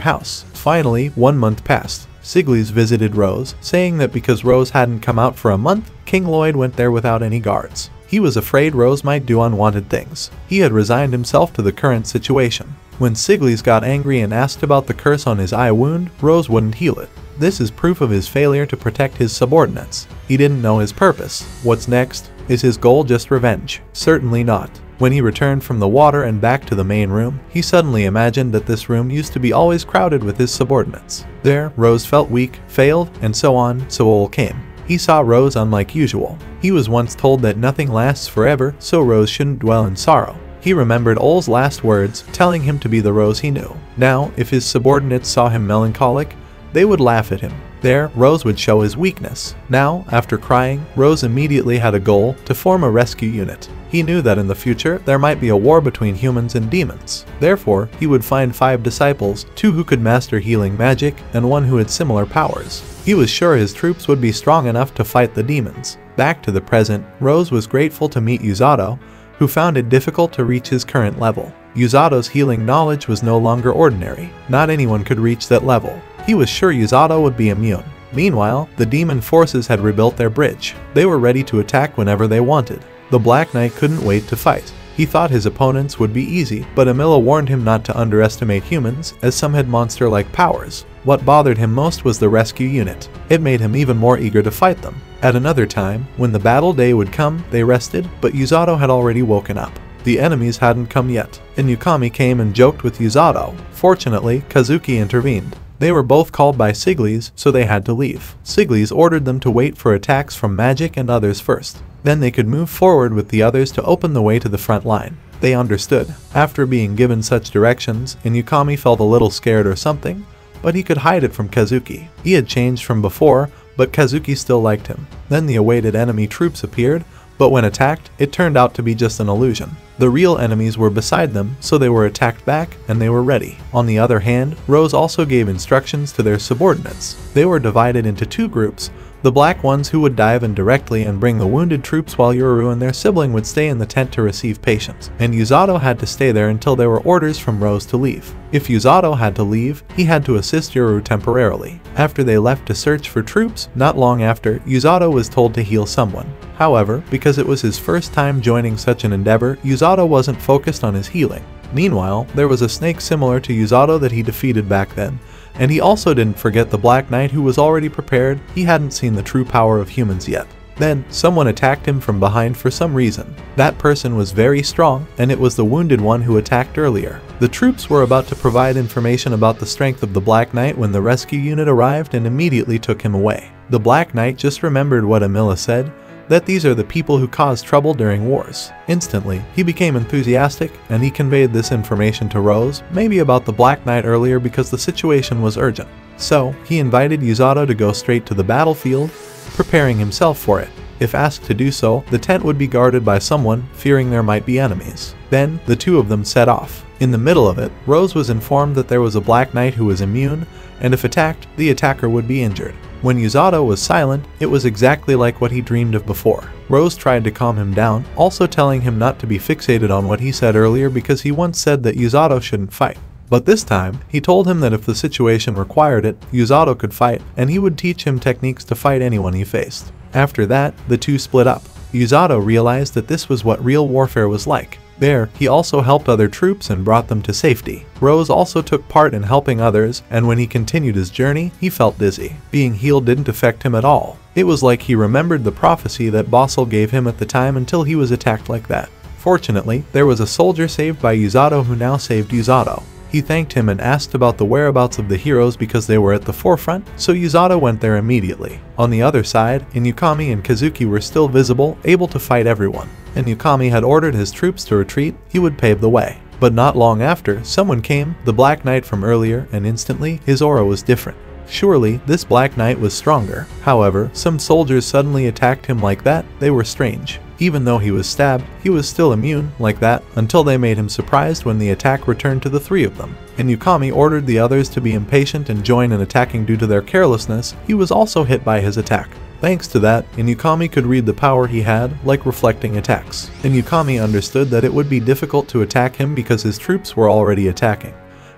house. Finally, 1 month passed. Siglis visited Rose, saying that because Rose hadn't come out for a month, King Lloyd went there without any guards. He was afraid Rose might do unwanted things. He had resigned himself to the current situation. When Siglis got angry and asked about the curse on his eye wound, Rose wouldn't heal it. This is proof of his failure to protect his subordinates. He didn't know his purpose. What's next? Is his goal just revenge? Certainly not. When he returned from the water and back to the main room, he suddenly imagined that this room used to be always crowded with his subordinates. There, Rose felt weak, failed, and so on, so Ole came. He saw Rose unlike usual. He was once told that nothing lasts forever, so Rose shouldn't dwell in sorrow. He remembered Ole's last words, telling him to be the Rose he knew. Now, if his subordinates saw him melancholic, they would laugh at him. There, Rose would show his weakness. Now, after crying, Rose immediately had a goal to form a rescue unit. He knew that in the future, there might be a war between humans and demons. Therefore, he would find 5 disciples, 2 who could master healing magic, and 1 who had similar powers. He was sure his troops would be strong enough to fight the demons. Back to the present, Rose was grateful to meet Usato, who found it difficult to reach his current level. Usato's healing knowledge was no longer ordinary. Not anyone could reach that level. He was sure Usato would be immune. Meanwhile, the demon forces had rebuilt their bridge. They were ready to attack whenever they wanted. The Black Knight couldn't wait to fight. He thought his opponents would be easy, but Amila warned him not to underestimate humans, as some had monster-like powers. What bothered him most was the rescue unit. It made him even more eager to fight them. At another time, when the battle day would come, they rested, but Usato had already woken up. The enemies hadn't come yet, and Yukami came and joked with Usato. Fortunately, Kazuki intervened. They were both called by Siglis, so they had to leave. Siglis ordered them to wait for attacks from magic and others first. Then they could move forward with the others to open the way to the front line. They understood. After being given such directions, Yukami felt a little scared or something, but he could hide it from Kazuki. He had changed from before, but Kazuki still liked him. Then the awaited enemy troops appeared, but when attacked, it turned out to be just an illusion. The real enemies were beside them, so they were attacked back, and they were ready. On the other hand, Rose also gave instructions to their subordinates. They were divided into 2 groups. The black ones who would dive in directly and bring the wounded troops while Yoru and their sibling would stay in the tent to receive patients, and Usato had to stay there until there were orders from Rose to leave. If Usato had to leave, he had to assist Yoru temporarily. After they left to search for troops, not long after, Usato was told to heal someone. However, because it was his first time joining such an endeavor, Usato wasn't focused on his healing. Meanwhile, there was a snake similar to Usato that he defeated back then, and he also didn't forget the Black Knight who was already prepared. He hadn't seen the true power of humans yet. Then, someone attacked him from behind for some reason. That person was very strong, and it was the wounded one who attacked earlier. The troops were about to provide information about the strength of the Black Knight when the rescue unit arrived and immediately took him away. The Black Knight just remembered what Amila said, that these are the people who cause trouble during wars. Instantly, he became enthusiastic, and he conveyed this information to Rose, maybe about the Black Knight earlier because the situation was urgent. So, he invited Usato to go straight to the battlefield, preparing himself for it. If asked to do so, the tent would be guarded by someone, fearing there might be enemies. Then, the two of them set off. In the middle of it, Rose was informed that there was a Black Knight who was immune, and if attacked, the attacker would be injured. When Usato was silent, it was exactly like what he dreamed of before. Rose tried to calm him down, also telling him not to be fixated on what he said earlier because he once said that Usato shouldn't fight. But this time, he told him that if the situation required it, Usato could fight, and he would teach him techniques to fight anyone he faced. After that, the two split up. Usato realized that this was what real warfare was like. There, he also helped other troops and brought them to safety. Rose also took part in helping others, and when he continued his journey, he felt dizzy. Being healed didn't affect him at all. It was like he remembered the prophecy that Basel gave him at the time until he was attacked like that. Fortunately, there was a soldier saved by Usato who now saved Usato. He thanked him and asked about the whereabouts of the heroes because they were at the forefront, so Usato went there immediately. On the other side, Inukami and Kazuki were still visible, able to fight everyone. Inukami had ordered his troops to retreat, he would pave the way. But not long after, someone came, the Black Knight from earlier, and instantly, his aura was different. Surely, this Black Knight was stronger. However, some soldiers suddenly attacked him like that, they were strange. Even though he was stabbed, he was still immune, like that, until they made him surprised when the attack returned to the three of them. Inukami ordered the others to be impatient and join in attacking due to their carelessness. He was also hit by his attack. Thanks to that, Inukami could read the power he had, like reflecting attacks. Inukami understood that it would be difficult to attack him because his troops were already attacking.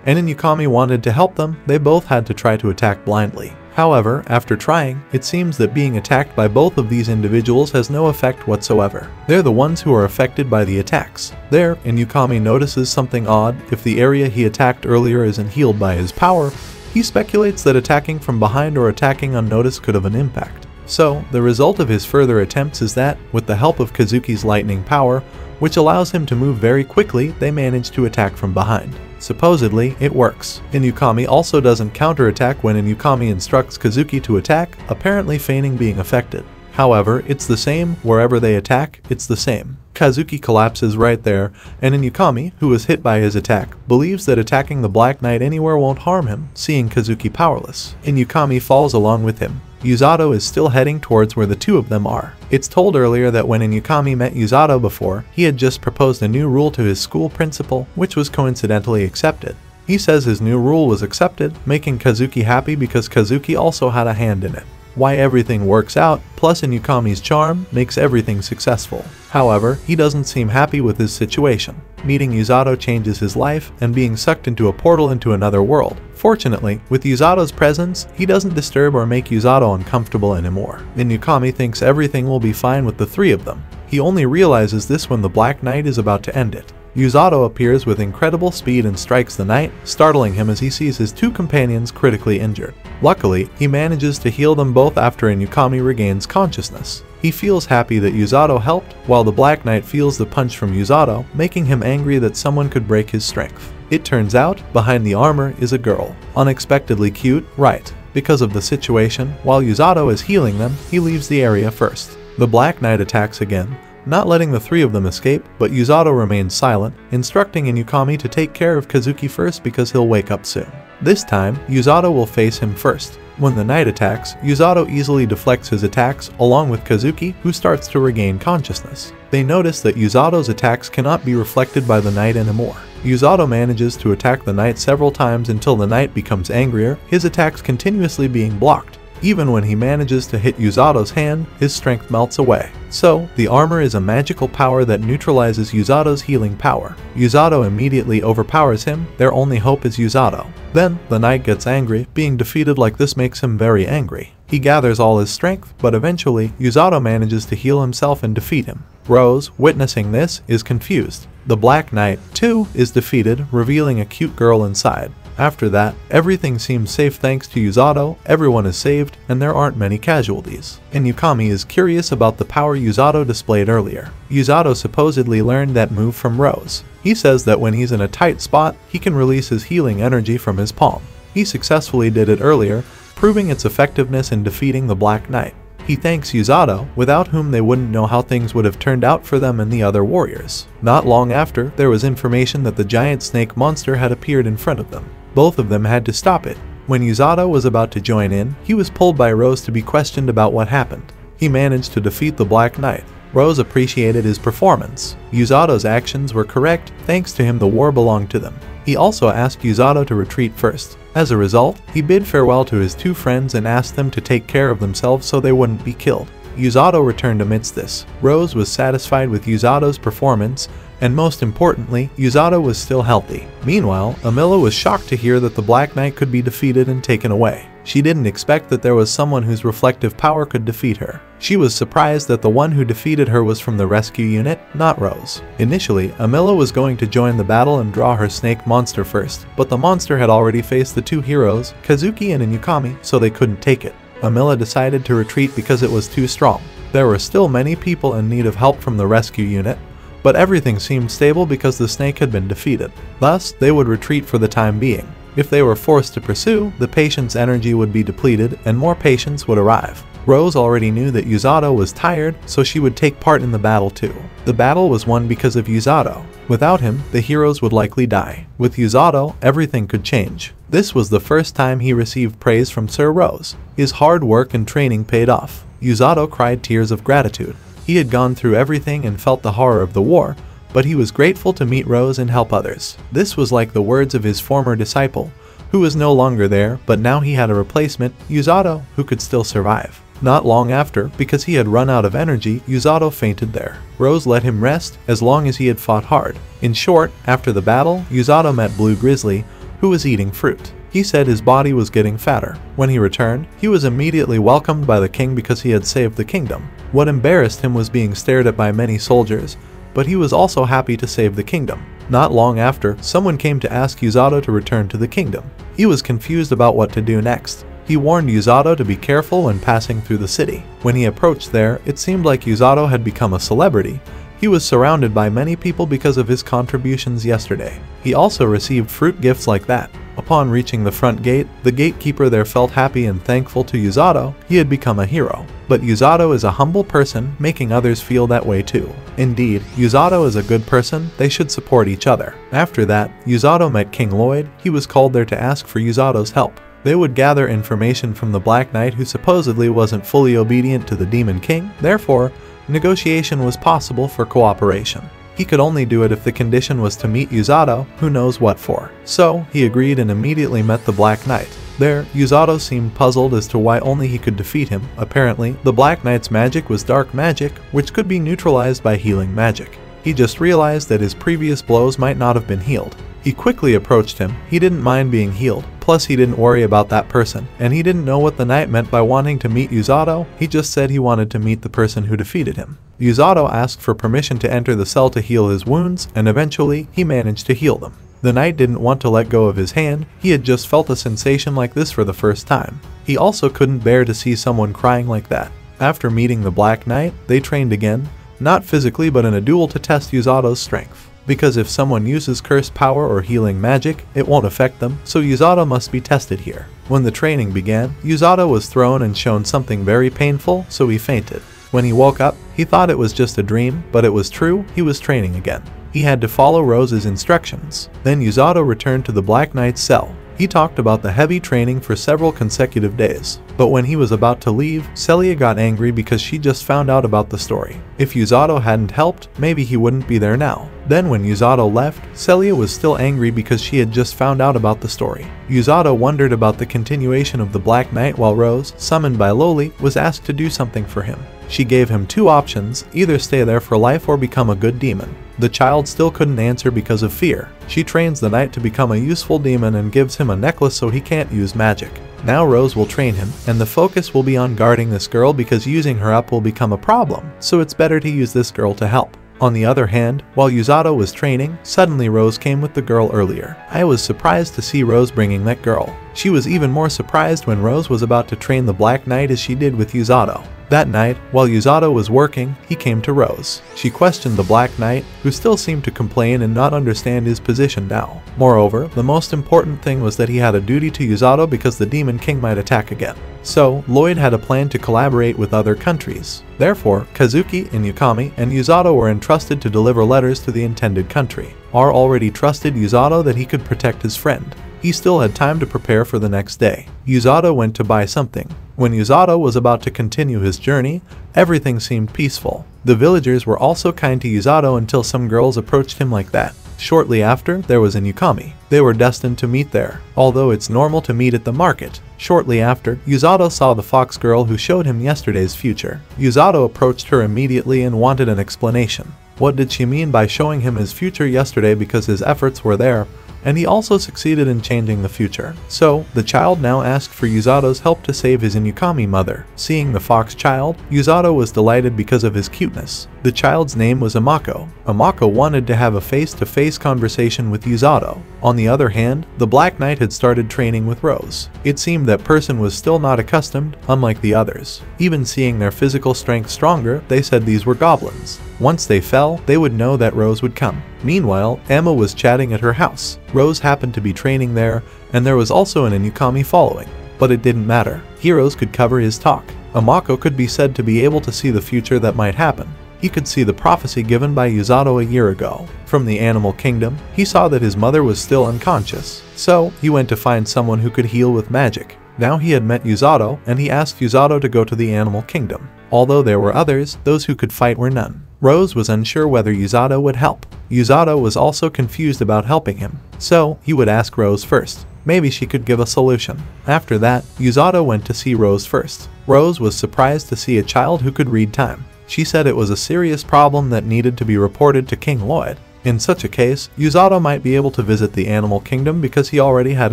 And Inukami wanted to help them, they both had to try to attack blindly. However, after trying, it seems that being attacked by both of these individuals has no effect whatsoever. They're the ones who are affected by the attacks. There, Inukami notices something odd. If the area he attacked earlier isn't healed by his power, he speculates that attacking from behind or attacking unnoticed could have an impact. So, the result of his further attempts is that, with the help of Kazuki's lightning power, which allows him to move very quickly, they manage to attack from behind. Supposedly, it works. Inukami also doesn't counterattack when Inukami instructs Kazuki to attack, apparently feigning being affected. However, it's the same wherever they attack, it's the same. Kazuki collapses right there, and Inukami, who was hit by his attack, believes that attacking the Black Knight anywhere won't harm him, seeing Kazuki powerless. Inukami falls along with him. Usato is still heading towards where the two of them are. It's told earlier that when Inukami met Usato before, he had just proposed a new rule to his school principal, which was coincidentally accepted. He says his new rule was accepted, making Kazuki happy because Kazuki also had a hand in it. Why everything works out, plus Inukami's charm, makes everything successful. However, he doesn't seem happy with his situation. Meeting Usato changes his life, and being sucked into a portal into another world. Fortunately, with Usato's presence, he doesn't disturb or make Usato uncomfortable anymore. Inukami thinks everything will be fine with the three of them. He only realizes this when the Black Knight is about to end it. Usato appears with incredible speed and strikes the knight, startling him as he sees his two companions critically injured. Luckily, he manages to heal them both after Inukami regains consciousness. He feels happy that Usato helped, while the Black Knight feels the punch from Usato, making him angry that someone could break his strength. It turns out, behind the armor is a girl. Unexpectedly cute, right? Because of the situation, while Usato is healing them, he leaves the area first. The Black Knight attacks again, not letting the three of them escape, but Usato remains silent, instructing Inukami to take care of Kazuki first because he'll wake up soon. This time, Usato will face him first. When the knight attacks, Usato easily deflects his attacks along with Kazuki, who starts to regain consciousness. They notice that Usato's attacks cannot be reflected by the knight anymore. Usato manages to attack the knight several times until the knight becomes angrier, his attacks continuously being blocked. Even when he manages to hit Usato's hand, his strength melts away. So, the armor is a magical power that neutralizes Usato's healing power. Usato immediately overpowers him, their only hope is Usato. Then, the knight gets angry, being defeated like this makes him very angry. He gathers all his strength, but eventually, Usato manages to heal himself and defeat him. Rose, witnessing this, is confused. The Black Knight, too, is defeated, revealing a cute girl inside. After that, everything seems safe thanks to Usato, everyone is saved, and there aren't many casualties. Inukami is curious about the power Usato displayed earlier. Usato supposedly learned that move from Rose. He says that when he's in a tight spot, he can release his healing energy from his palm. He successfully did it earlier, proving its effectiveness in defeating the Black Knight. He thanks Usato, without whom they wouldn't know how things would have turned out for them and the other warriors. Not long after, there was information that the giant snake monster had appeared in front of them. Both of them had to stop it. When Usato was about to join in, he was pulled by Rose to be questioned about what happened. he managed to defeat the Black Knight. Rose appreciated his performance. Yuzato's actions were correct, thanks to him the war belonged to them. He also asked Yuzato to retreat first. As a result, he bid farewell to his two friends and asked them to take care of themselves so they wouldn't be killed. Yuzato returned amidst this. Rose was satisfied with Yuzato's performance, and most importantly, Yuzato was still healthy. Meanwhile, Amila was shocked to hear that the Black Knight could be defeated and taken away. She didn't expect that there was someone whose reflective power could defeat her. She was surprised that the one who defeated her was from the rescue unit, not Rose. Initially, Amila was going to join the battle and draw her snake monster first, but the monster had already faced the two heroes, Kazuki and Inukami, so they couldn't take it. Amila decided to retreat because it was too strong. There were still many people in need of help from the rescue unit, but everything seemed stable because the snake had been defeated. Thus, they would retreat for the time being. If they were forced to pursue, the patient's energy would be depleted and more patients would arrive. Rose already knew that Yuzato was tired, so she would take part in the battle too. The battle was won because of Yuzato. Without him, the heroes would likely die. With Yuzato, everything could change. This was the first time he received praise from Sir Rose. His hard work and training paid off. Yuzato cried tears of gratitude. He had gone through everything and felt the horror of the war, but he was grateful to meet Rose and help others. This was like the words of his former disciple, who was no longer there, but now he had a replacement, Yuzato, who could still survive. Not long after, because he had run out of energy, Yuzato fainted there. Rose let him rest as long as he had fought hard. In short, after the battle, Yuzato met Blue Grizzly, who was eating fruit. He said his body was getting fatter. When he returned, he was immediately welcomed by the king because he had saved the kingdom. What embarrassed him was being stared at by many soldiers, but he was also happy to save the kingdom. Not long after, someone came to ask Yuzato to return to the kingdom. He was confused about what to do next. He warned Yuzato to be careful when passing through the city. When he approached there, it seemed like Yuzato had become a celebrity. He was surrounded by many people because of his contributions yesterday. He also received fruit gifts like that. Upon reaching the front gate, the gatekeeper there felt happy and thankful to Yuzato. He had become a hero. But Yuzato is a humble person, making others feel that way too. Indeed, Yuzato is a good person, they should support each other. After that, Yuzato met King Lloyd. He was called there to ask for Yuzato's help. They would gather information from the Black Knight who supposedly wasn't fully obedient to the Demon King, therefore, negotiation was possible for cooperation. He could only do it if the condition was to meet Yuzato, who knows what for. So, he agreed and immediately met the Black Knight. There, Yuzato seemed puzzled as to why only he could defeat him. Apparently, the Black Knight's magic was dark magic, which could be neutralized by healing magic. He just realized that his previous blows might not have been healed. He quickly approached him. He didn't mind being healed. Plus, he didn't worry about that person. And he didn't know what the knight meant by wanting to meet Yuzato. He just said he wanted to meet the person who defeated him. Yuzato asked for permission to enter the cell to heal his wounds, and eventually, he managed to heal them. The knight didn't want to let go of his hand. He had just felt a sensation like this for the first time. He also couldn't bear to see someone crying like that. After meeting the Black Knight, they trained again, not physically but in a duel to test Yuzato's strength. Because if someone uses cursed power or healing magic, it won't affect them, so Yuzato must be tested here. When the training began, Yuzato was thrown and shown something very painful, so he fainted. When he woke up, he thought it was just a dream, but it was true, he was training again. He had to follow Rose's instructions. Then Yuzato returned to the Black Knight's cell. He talked about the heavy training for several consecutive days. But when he was about to leave, Celia got angry because she just found out about the story. If Yuzato hadn't helped, maybe he wouldn't be there now. Then when Yuzato left, Celia was still angry because she had just found out about the story. Yuzato wondered about the continuation of the Black Knight while Rose, summoned by Loli, was asked to do something for him. She gave him two options, either stay there for life or become a good demon. The child still couldn't answer because of fear. She trains the knight to become a useful demon and gives him a necklace so he can't use magic. Now Rose will train him, and the focus will be on guarding this girl because using her up will become a problem, so it's better to use this girl to help. On the other hand, while Yuzato was training, suddenly Rose came with the girl earlier. I was surprised to see Rose bringing that girl. She was even more surprised when Rose was about to train the Black Knight as she did with Yuzato. That night, while Yuzato was working, he came to Rose. She questioned the Black Knight, who still seemed to complain and not understand his position now. Moreover, the most important thing was that he had a duty to Yuzato because the Demon King might attack again. So, Lloyd had a plan to collaborate with other countries. Therefore, Kazuki, Inukami, and Yuzato were entrusted to deliver letters to the intended country. R already trusted Yuzato that he could protect his friend. He still had time to prepare for the next day. Yuzato went to buy something. When Yuzato was about to continue his journey, everything seemed peaceful. The villagers were also kind to Yuzato until some girls approached him like that. Shortly after, there was an yukami. They were destined to meet there, although it's normal to meet at the market. Shortly after, Yuzato saw the fox girl who showed him yesterday's future. Yuzato approached her immediately and wanted an explanation. What did she mean by showing him his future yesterday, because his efforts were there, and he also succeeded in changing the future. So, the child now asked for Yuzato's help to save his Inukami mother. Seeing the fox child, Yuzato was delighted because of his cuteness. The child's name was Amako. Amako wanted to have a face-to-face conversation with Yuzato. On the other hand, the Black Knight had started training with Rose. It seemed that person was still not accustomed, unlike the others. Even seeing their physical strength stronger, they said these were goblins. Once they fell, they would know that Rose would come. Meanwhile, Emma was chatting at her house. Rose happened to be training there, and there was also an Inukami following. But it didn't matter. Heroes could cover his talk. Amako could be said to be able to see the future that might happen. He could see the prophecy given by Yuzato a year ago. From the animal kingdom, he saw that his mother was still unconscious. So, he went to find someone who could heal with magic. Now he had met Yuzato, and he asked Yuzato to go to the animal kingdom. Although there were others, those who could fight were none. Rose was unsure whether Yuzato would help. Yuzato was also confused about helping him, so he would ask Rose first. Maybe she could give a solution. After that, Yuzato went to see Rose first. Rose was surprised to see a child who could read time. She said it was a serious problem that needed to be reported to King Lloyd. In such a case, Yuzato might be able to visit the animal kingdom because he already had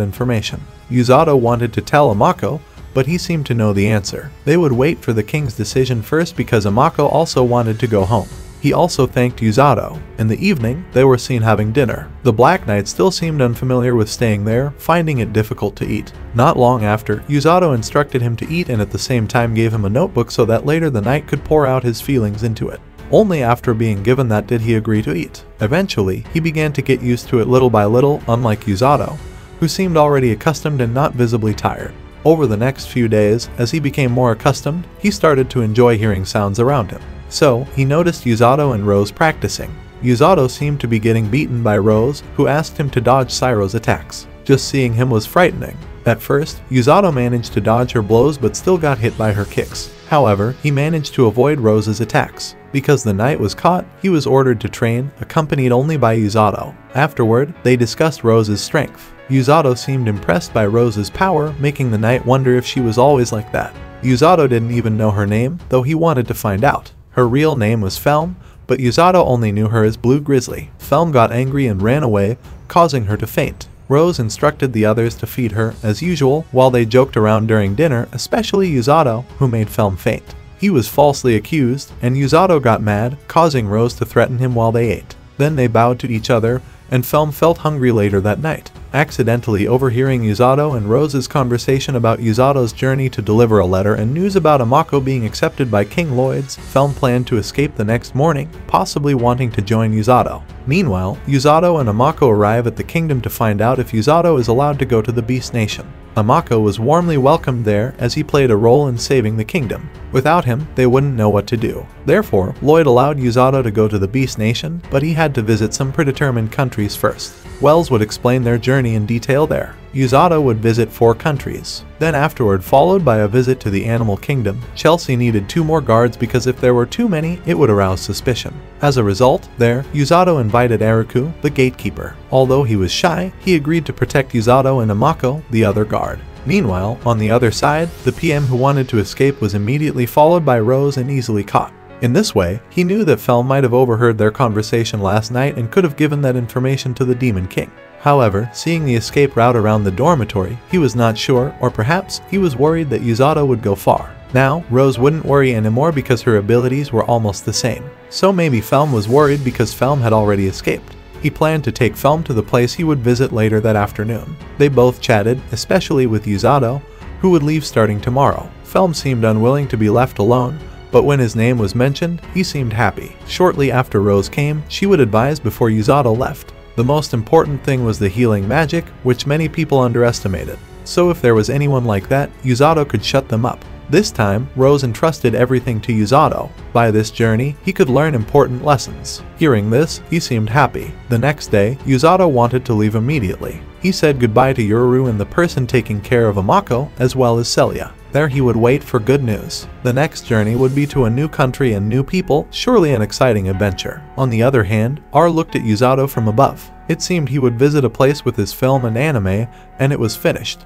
information. Yuzato wanted to tell Amako, but he seemed to know the answer. They would wait for the king's decision first because Amako also wanted to go home. He also thanked Yuzato. In the evening, they were seen having dinner. The Black Knight still seemed unfamiliar with staying there, finding it difficult to eat. Not long after, Yuzato instructed him to eat and at the same time gave him a notebook so that later the knight could pour out his feelings into it. Only after being given that did he agree to eat. Eventually, he began to get used to it little by little, unlike Yuzato, who seemed already accustomed and not visibly tired. Over the next few days, as he became more accustomed, he started to enjoy hearing sounds around him. So, he noticed Yuzato and Rose practicing. Yuzato seemed to be getting beaten by Rose, who asked him to dodge Cyro's attacks. Just seeing him was frightening. At first, Yuzato managed to dodge her blows but still got hit by her kicks. However, he managed to avoid Rose's attacks. Because the knight was caught, he was ordered to train, accompanied only by Yuzato. Afterward, they discussed Rose's strength. Yuzato seemed impressed by Rose's power, making the knight wonder if she was always like that. Yuzato didn't even know her name, though he wanted to find out. Her real name was Felm, but Yuzato only knew her as Blue Grizzly. Felm got angry and ran away, causing her to faint. Rose instructed the others to feed her, as usual, while they joked around during dinner, especially Yuzato, who made Felm faint. He was falsely accused, and Yuzato got mad, causing Rose to threaten him while they ate. Then they bowed to each other, and Felm felt hungry later that night. Accidentally overhearing Yuzato and Rose's conversation about Yuzato's journey to deliver a letter and news about Amako being accepted by King Lloyd's, Felm planned to escape the next morning, possibly wanting to join Yuzato. Meanwhile, Yuzato and Amako arrive at the kingdom to find out if Yuzato is allowed to go to the Beast Nation. Amako was warmly welcomed there as he played a role in saving the kingdom. Without him, they wouldn't know what to do. Therefore, Lloyd allowed Yuzato to go to the Beast Nation, but he had to visit some predetermined countries first. Wells would explain their journey in detail there. Yuzato would visit 4 countries. Then afterward, followed by a visit to the animal kingdom, Chelsea needed 2 more guards because if there were too many, it would arouse suspicion. As a result, there, Yuzato invited Eriku, the gatekeeper. Although he was shy, he agreed to protect Yuzato and Amako, the other guard. Meanwhile, on the other side, the PM who wanted to escape was immediately followed by Rose and easily caught. In this way, he knew that Felm might have overheard their conversation last night and could have given that information to the Demon King. However, seeing the escape route around the dormitory, he was not sure, or perhaps he was worried that Yuzato would go far. Now, Rose wouldn't worry anymore because her abilities were almost the same. So maybe Felm was worried because Felm had already escaped. He planned to take Felm to the place he would visit later that afternoon. They both chatted, especially with Yuzato, who would leave starting tomorrow. Felm seemed unwilling to be left alone, but when his name was mentioned, he seemed happy. Shortly after Rose came, she would advise before Yuzato left. The most important thing was the healing magic, which many people underestimated. So if there was anyone like that, Yuzato could shut them up. This time, Rose entrusted everything to Usato. By this journey, he could learn important lessons. Hearing this, he seemed happy. The next day, Usato wanted to leave immediately. He said goodbye to Yoru and the person taking care of Amako, as well as Celia. There he would wait for good news. The next journey would be to a new country and new people, surely an exciting adventure. On the other hand, R looked at Usato from above. It seemed he would visit a place with his film and anime, and it was finished.